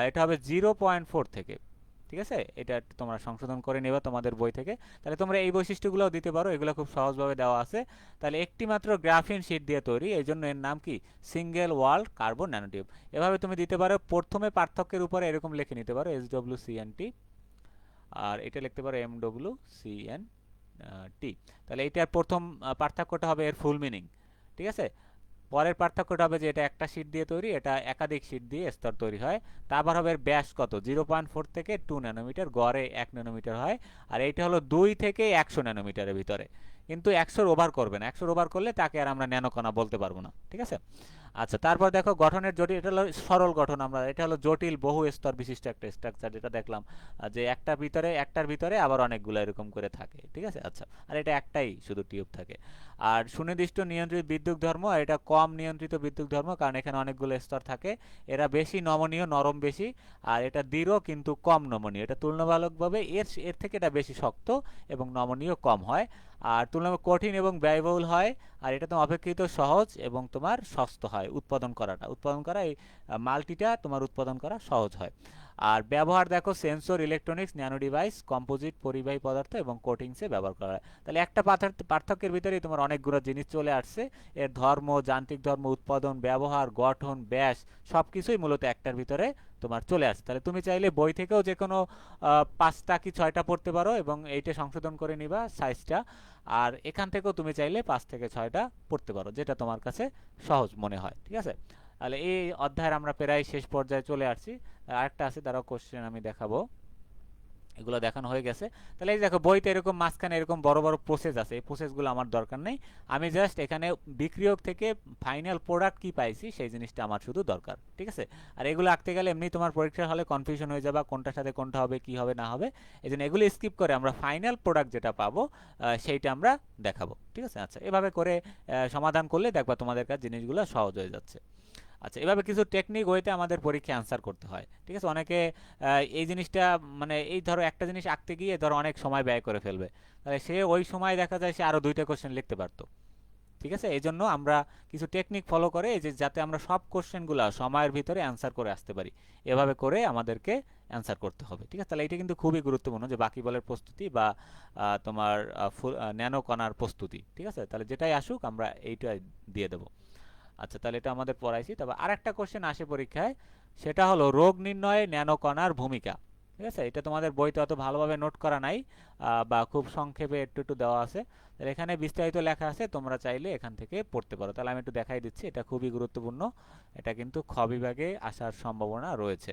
এটা হবে 0.4 থেকে, ঠিক আছে। এটা তোমরা সংশোধন করে নেবা তোমাদের বই থেকে। তাহলে তোমরা এই বৈশিষ্ট্যগুলোও দিতে পারো, এগুলো খুব সহজভাবে দেওয়া আছে। তাহলে একটি মাত্র গ্রাফিন শীট দিয়ে তৈরি, এই জন্য এর নাম কি সিঙ্গেল ওয়াল কার্বন ন্যানোটিউব। এভাবে তুমি দিতে পারো। প্রথমে পার্থক্যের উপরে এরকম লিখে নিতে পারো SWCNT, আর এটা লিখতে পারো MWCNT। তাহলে এটার প্রথম পার্থক্যটা হবে এর ফুল মিনিং, ঠিক আছে। পরের পার্থক্যটা হবে যে এটা একটা শীট দিয়ে তৈরি, এটা একাধিক শীট দিয়ে স্তর তৈরি হয়। তারপর হবে এর ব্যাস কত, 0.4 থেকে 2 ন্যানোমিটার, গড়ে 1 ন্যানোমিটার হয়। আর এইটা হলো 2 থেকে 100 ন্যানোমিটারের ভিতরে, কিন্তু 100 ওভার করবে না, 100 ওভার করলে তাকে আর আমরা ন্যানোকণা বলতে পারবো না, ঠিক আছে। আচ্ছা, তারপর দেখো গঠনের জটিল, এটা হলো সরল গঠন, আমরা এটা হলো জটিল বহু স্তর বিশিষ্ট একটা স্ট্রাকচার, যেটা দেখলাম যে একটার ভিতরে আবার অনেকগুলো এরকম করে থাকে, ঠিক আছে। আচ্ছা, আর এটা একটাই শুধু টিউব থাকে। আর সুনির্দিষ্ট নিয়ন্ত্রিত বিদ্যুৎ ধর্ম, এটা কম নিয়ন্ত্রিত বিদ্যুৎ ধর্ম, কারণ এখানে অনেকগুলো স্তর থাকে। এরা বেশি নমনীয়, নরম বেশি। আর এটা দৃঢ় কিন্তু কম নমনীয়, এটা তুলনামূলকভাবে এর থেকে এটা বেশি শক্ত এবং নমনীয় কম হয়। আর তুলনামূলক কঠিন এবং ব্যয়বহুল হয়। আর এটা তোমার অপেক্ষিত সহজ এবং তোমার সস্তা হয় উৎপাদন করা, এই মাল্টিটা তোমার উৎপাদন করা সহজ হয়। আর ব্যবহার দেখো sensor, electronics, nano device, composite, পরিবাহী পদার্থ এবং কোটিংসে ব্যবহার করা হয়। তাহলে একটা পার্থক্যের ভিতরেই তোমার অনেকগুলো জিনিস চলে আসছে। এর ধর্ম, যান্ত্রিক ধর্ম, উৎপাদন, ব্যবহার, গঠন, ব্যাস সব কিছুই মূলত একটার ভিতরে তোমার চলে আসছে। তাহলে তুমি চাইলে বই থেকেও যে কোনো 5টা কি 6টা পড়তে পারো এবং এইটা সংশোধন করে নিবা সাইজটা। আর এখান থেকেও তুমি চাইলে 5 থেকে 6টা পড়তে পারো, যেটা তোমার কাছে সহজ মনে হয়, ঠিক আছে। তাহলে এই অধ্যায়ের আমরা প্রায় শেষ পর্যায়ে চলে আসছি। আরেকটা আছে, তারা কোশ্চেন আমি দেখাবো, এগুলো দেখানো হয়ে গেছে। তাহলে এই দেখো বইতে এরকম মাঝখানে এরকম বড় বড় প্রসেস আছে, এই প্রসেসগুলো আমার দরকার নেই। আমি জাস্ট এখানে বিক্রিয়ক থেকে ফাইনাল প্রোডাক্ট কি পাইছি সেই জিনিসটা আমার শুধু দরকার, ঠিক আছে। আর এগুলো আঁকতে গেলে এমনি তোমার পরীক্ষার হলে কনফিউশন হয়ে যাবে কোনটার সাথে কোনটা হবে, কি হবে না হবে। এই জন্য এগুলো স্কিপ করে আমরা ফাইনাল প্রোডাক্ট যেটা পাবো সেইটা আমরা দেখাবো, ঠিক আছে। আচ্ছা, এভাবে করে সমাধান করলে দেখবা তোমাদের কাছে জিনিসগুলো সহজ হয়ে যাচ্ছে। আচ্ছা, এভাবে কিছু টেকনিক ওয়েতে আমাদের পরীক্ষায় আনসার করতে হয়, ঠিক আছে। অনেকে এই জিনিসটা মানে এই ধরো একটা জিনিস আঁকতে গিয়ে ধরো অনেক সময় ব্যয় করে ফেলবে, তাহলে সে ওই সময় দেখা যায় সে আরও 2টা কোশ্চেন লিখতে পারতো, ঠিক আছে। এই জন্য আমরা কিছু টেকনিক ফলো করে যে যাতে আমরা সব কোশ্চেনগুলো সময়ের ভিতরে অ্যান্সার করে আসতে পারি, এভাবে করে আমাদেরকে অ্যান্সার করতে হবে, ঠিক আছে। তাহলে এটা কিন্তু খুবই গুরুত্বপূর্ণ যে বাকি বলের প্রস্তুতি বা তোমার ন্যানো কণার প্রস্তুতি, ঠিক আছে। তাহলে যেটাই আসুক আমরা এইটা দিয়ে দেবো। আচ্ছা, তাহলে এটা আমাদের পড়াইছি। তবে আরেকটা কোশ্চেন আসে পরীক্ষায়, সেটা হলো রোগ নির্ণয়ে ন্যানোকণার ভূমিকা, ঠিক আছে। এটা তোমাদের বইতে অত ভালোভাবে নোট করা নাই, বা খুব সংক্ষেপে একটু একটু দেওয়া আছে। তাহলে এখানে বিস্তারিত লেখা আছে, তোমরা চাইলে এখান থেকে পড়তে পারো। তাহলে আমি একটু দেখাই দিচ্ছি, এটা খুবই গুরুত্বপূর্ণ, এটা কিন্তু খ বিভাগে আসার সম্ভাবনা রয়েছে।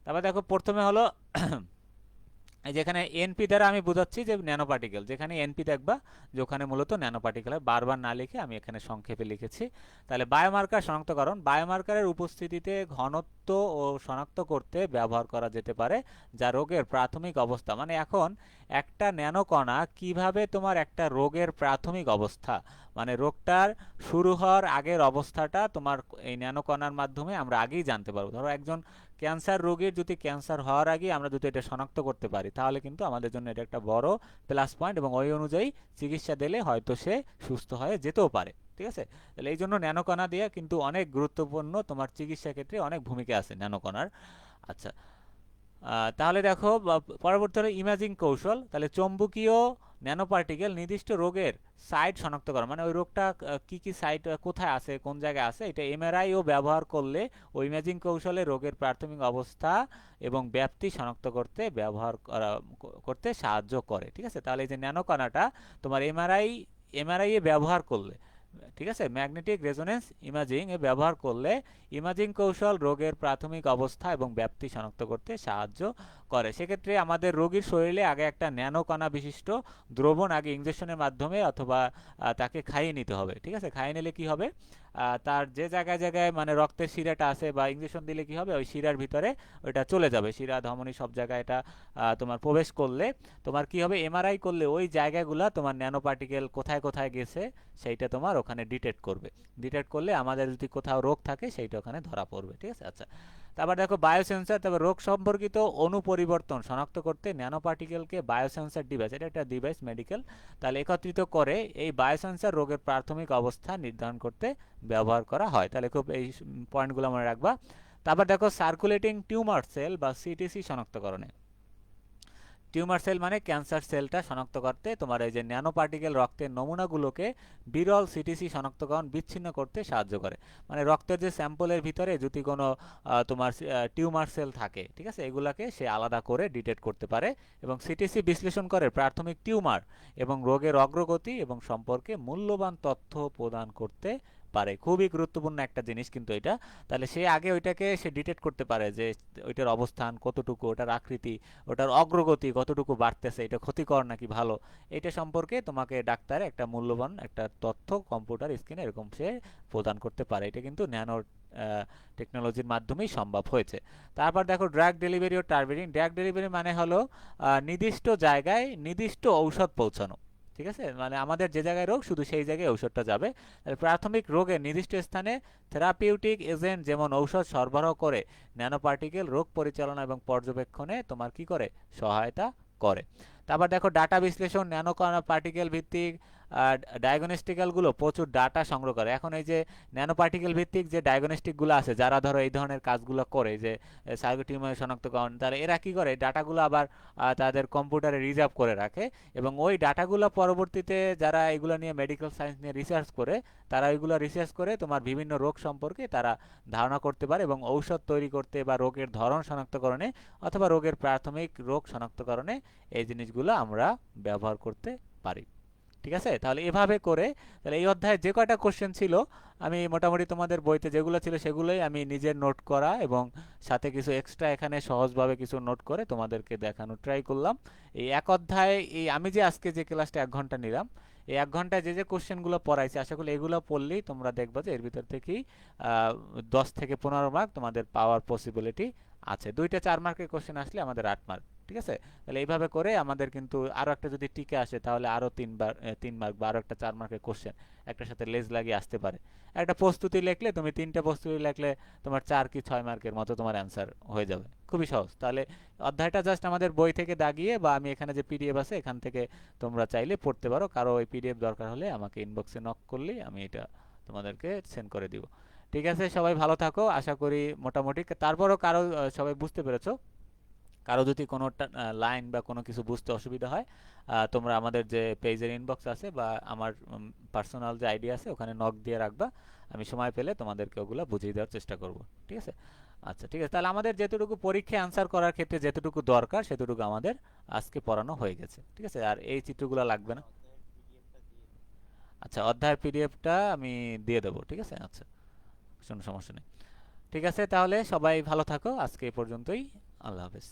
তারপর দেখো প্রথমে হলো এই যেখানে এনপি দ্বারা আমি বোঝাচ্ছি যে ন্যানো পার্টিকেল, যেখানে এনপি দেখবা যে ওখানে মূলত ন্যানো পার্টিকেল হয়, বারবার না লিখে আমি এখানে সংক্ষেপে লিখেছি। তাহলে বায়োমার্কার শনাক্তকরণ, বায়োমার্কারের উপস্থিতিতে ঘনত্ব ও শনাক্ত করতে ব্যবহার করা যেতে পারে যা রোগের প্রাথমিক অবস্থা। মানে এখন একটা ন্যানোকণা কিভাবে তোমার একটা রোগের প্রাথমিক অবস্থা, মানে রোগটার শুরু হওয়ার আগের অবস্থাটা তোমার এই ন্যানোকণার মাধ্যমে আমরা আগেই জানতে পারবো। ধরো একজন ক্যান্সার রোগীর যদি ক্যান্সার হওয়ার আগে আমরা যদি এটা শনাক্ত করতে পারি, তাহলে কিন্তু আমাদের জন্য এটা একটা বড় প্লাস পয়েন্ট, এবং ওই অনুযায়ী চিকিৎসা দিলে হয়তো সে সুস্থ হয়ে যেতেও পারে, ঠিক আছে। তাহলে এই জন্য ন্যানোকণা দিয়ে কিন্তু অনেক গুরুত্বপূর্ণ, তোমার চিকিৎসা ক্ষেত্রে অনেক ভূমিকা আছে ন্যানোকণার। আচ্ছা, তাহলে দেখো পরবর্তী হলো ইমেজিং কৌশল। তাহলে চৌম্বকীয় ন্যানো পার্টিকেল নির্দিষ্ট রোগের সাইট শনাক্ত করা, মানে ওই রোগটা কি কি সাইট কোথায় আছে, কোন জায়গায় আছে, এটা এমআরআই ও ব্যবহার করলে ওই ইমেজিং কৌশলে রোগের প্রাথমিক অবস্থা এবং ব্যাপ্তি শনাক্ত করতে করতে সাহায্য করে, ঠিক আছে। তাহলে এই যে ন্যানো কণাটা তোমার এমআরআই এ ব্যবহার করলে ঠিক আছে, ম্যাগনেটিক রেজোনেন্স ইমেজিং এ ব্যবহার করলে ইমেজিং কৌশল রোগের প্রাথমিক অবস্থা এবং ব্যাপ্তি শনাক্ত করতে সাহায্য করে। সেক্ষেত্রে আমাদের রোগীর শরীরে আগে একটা ন্যানো কণা বিশিষ্ট দ্রবণ আগে ইঞ্জেকশনের মাধ্যমে অথবা তাকে খাইয়ে নিতে হবে। ঠিক আছে, খাইয়ে নিলে কি হবে, তার যে জায়গায় জায়গায় মানে রক্তের শিরাটা আছে বা ইঞ্জেকশন দিলে কি হবে, ওই শিরার ভিতরে ওইটা চলে যাবে, শিরা ধমনী সব জায়গায় এটা তোমার প্রবেশ করলে তোমার কি হবে, এমআরআই করলে ওই জায়গাগুলো তোমার ন্যানো পার্টিকেল কোথায় কোথায় গেছে সেইটা তোমার ওখানে ডিটেক্ট করবে। ডিটেক্ট করলে আমাদের যদি কোথাও রোগ থাকে সেইটা ওখানে ধরা পড়বে। ঠিক আছে, আচ্ছা। তারপর দেখো বায়োসেন্সর, তারপর রোগ সম্পর্কিত অণু পরিবর্তন শনাক্ত করতে ন্যানো পার্টিকেলকে বায়োসেন্সর ডিভাইস, এটা একটা ডিভাইস মেডিকেল, তাহলে একত্রিত করে এই বায়োসেন্সর রোগের প্রাথমিক অবস্থা নির্ধারণ করতে ব্যবহার করা হয়। তাহলে খুব এই পয়েন্টগুলো মনে রাখবা। তারপর দেখো সার্কুলেটিং টিউমার সেল বা সিটিসি শনাক্তকরণে, টিউমার সেল মানে ক্যান্সার সেলটা শনাক্ত করতে তোমার এই যে ন্যানো পার্টিকেল রক্তের নমুনাগুলোকে বিরল সিটিসি শনাক্তকরণ বিচ্ছিন্ন করতে সাহায্য করে। মানে রক্তের যে স্যাম্পলের ভিতরে যদি কোনো তোমার টিউমার সেল থাকে, ঠিক আছে, এগুলাকে সে আলাদা করে ডিটেক্ট করতে পারে এবং সিটিসি বিশ্লেষণ করে প্রাথমিক টিউমার এবং রোগের অগ্রগতি এবং সম্পর্কে মূল্যবান তথ্য প্রদান করতে পারে। খুবই গুরুত্বপূর্ণ একটা জিনিস কিন্তু এটা। তাহলে সে আগে ওইটাকে সে ডিটেক্ট করতে পারে যে ওইটার অবস্থান কতটুকু, ওটার আকৃতি, ওটার অগ্রগতি কতটুকু বাড়তেছে, এটা ক্ষতিকর নাকি ভালো, এটা সম্পর্কে তোমাকে ডাক্তার একটা মূল্যবান একটা তথ্য কম্পিউটার স্ক্রিনে এরকম সে প্রদান করতে পারে। এটা কিন্তু ন্যানো টেকনোলজির মাধ্যমেই সম্ভব হয়েছে। তারপর দেখো ড্রাগ ডেলিভারি ও টার্গেটিং। ড্রাগ ডেলিভারি মানে হলো নির্দিষ্ট জায়গায় নির্দিষ্ট ঔষধ পৌঁছানো। ঠিক আছে, মানে আমাদের যে জায়গায় রোগ শুধু সেই জায়গায় ঔষধটা যাবে। প্রাথমিক রোগের নির্দিষ্ট স্থানে থেরাপিউটিক এজেন্ট যেমন ঔষধ সরবরাহ করে ন্যানো পার্টিকেল রোগ পরিচালনা এবং পর্যবেক্ষণে তোমার কি করে, সহায়তা করে। তারপর দেখো ডাটা বিশ্লেষণ, ন্যানো পার্টিকেল ভিত্তিক ডায়াগনস্টিক্যালগুলো প্রচুর ডাটা সংগ্রহ করে। এখন এই যে ন্যানো পার্টিকেল ভিত্তিক যে ডায়াগনস্টিকগুলো আছে, যারা ধরো এই ধরনের কাজগুলো করে যে সাইটোটিউমার শনাক্তকরণ, তাহলে এরা কি করে, ডাটাগুলো আবার তাদের কম্পিউটারে রিজার্ভ করে রাখে এবং ওই ডাটাগুলো পরবর্তীতে যারা এগুলো নিয়ে মেডিকেল সায়েন্স নিয়ে রিসার্চ করে, তারা এগুলো রিসার্চ করে তোমার বিভিন্ন রোগ সম্পর্কে তারা ধারণা করতে পারে এবং ঔষধ তৈরি করতে বা রোগের ধরন শনাক্তকরণে অথবা রোগের প্রাথমিক রোগ শনাক্তকরণে এই জিনিসগুলো আমরা ব্যবহার করতে পারি। ঠিক আছে, তাহলে এভাবে করে তাহলে এই অধ্যায়ে যে কয়টা কোশ্চেন ছিল আমি মোটামুটি তোমাদের বইতে যেগুলো ছিল সেগুলোই আমি নিজের নোট করা এবং সাথে কিছু এক্সট্রা এখানে সহজভাবে কিছু নোট করে তোমাদেরকে দেখানো ট্রাই করলাম। এই এক অধ্যায়ে এই আমি যে আজকে যে ক্লাসটা 1 ঘন্টা নিলাম, এই 1 ঘন্টায় যে যে কোশ্চেনগুলো পড়াইছি আশা করি এগুলো পড়লেই তোমরা দেখবা যে এর ভিতর থেকেই 10 থেকে 15 মার্ক তোমাদের পাওয়ার পসিবিলিটি আছে। 2টা 4 মার্কের কোশ্চেন আসলে আমাদের 8 মার্ক। ঠিক আছে, তাহলে এইভাবে করে আমাদের কিন্তু আরো একটা যদি টিকে আসে তাহলে আরো 3 মার্ক বা আরো একটা 4 মার্কের কোশ্চেন একটার সাথে লেজ লাগিয়ে আসতে পারে। একটা প্রস্তুতি লিখলে তুমি 3টা প্রস্তুতি লিখলে তোমার 4 কি 6 মার্কের মতো তোমার অ্যান্সার হয়ে যাবে, খুবই সহজ। তাহলে অধ্যায়টা জাস্ট আমাদের বই থেকে দাগিয়ে বা আমি এখানে যে পিডিএফ আছে এখান থেকে তোমরা চাইলে পড়তে পারো। কারো ওই পিডিএফ দরকার হলে আমাকে ইনবক্সে নক করলেই আমি এটা তোমাদেরকে সেন্ড করে দিব। ঠিক আছে, সবাই ভালো থাকো, আশা করি মোটামুটি। তারপরও কারো সবাই বুঝতে পেরেছো? কারো যদি কোনো লাইন বা কোনো কিছু বুঝতে অসুবিধা হয় তোমরা আমাদের যে পেজের ইনবক্স আছে বা আমার পার্সোনাল যে আইডি আছে ওখানে নক দিয়ে রাখবা, আমি সময় পেলে তোমাদেরকে ওগুলো বুঝিয়ে দেওয়ার চেষ্টা করব। ঠিক আছে, আচ্ছা ঠিক আছে। তাহলে আমাদের যেতটুকু পরীক্ষায় আনসার করার ক্ষেত্রে যেতটুকু দরকার সেতটুকু আমাদের আজকে পড়ানো হয়ে গেছে। ঠিক আছে, আর এই চিত্রগুলো লাগবে না। আচ্ছা, অধ্যায়ের পিডিএফটা আমি দিয়ে দেবো। ঠিক আছে, আচ্ছা, কোনো সমস্যা নেই। ঠিক আছে, তাহলে সবাই ভালো থাকো, আজকে এই পর্যন্তই। আল্লাহ হাফেজ।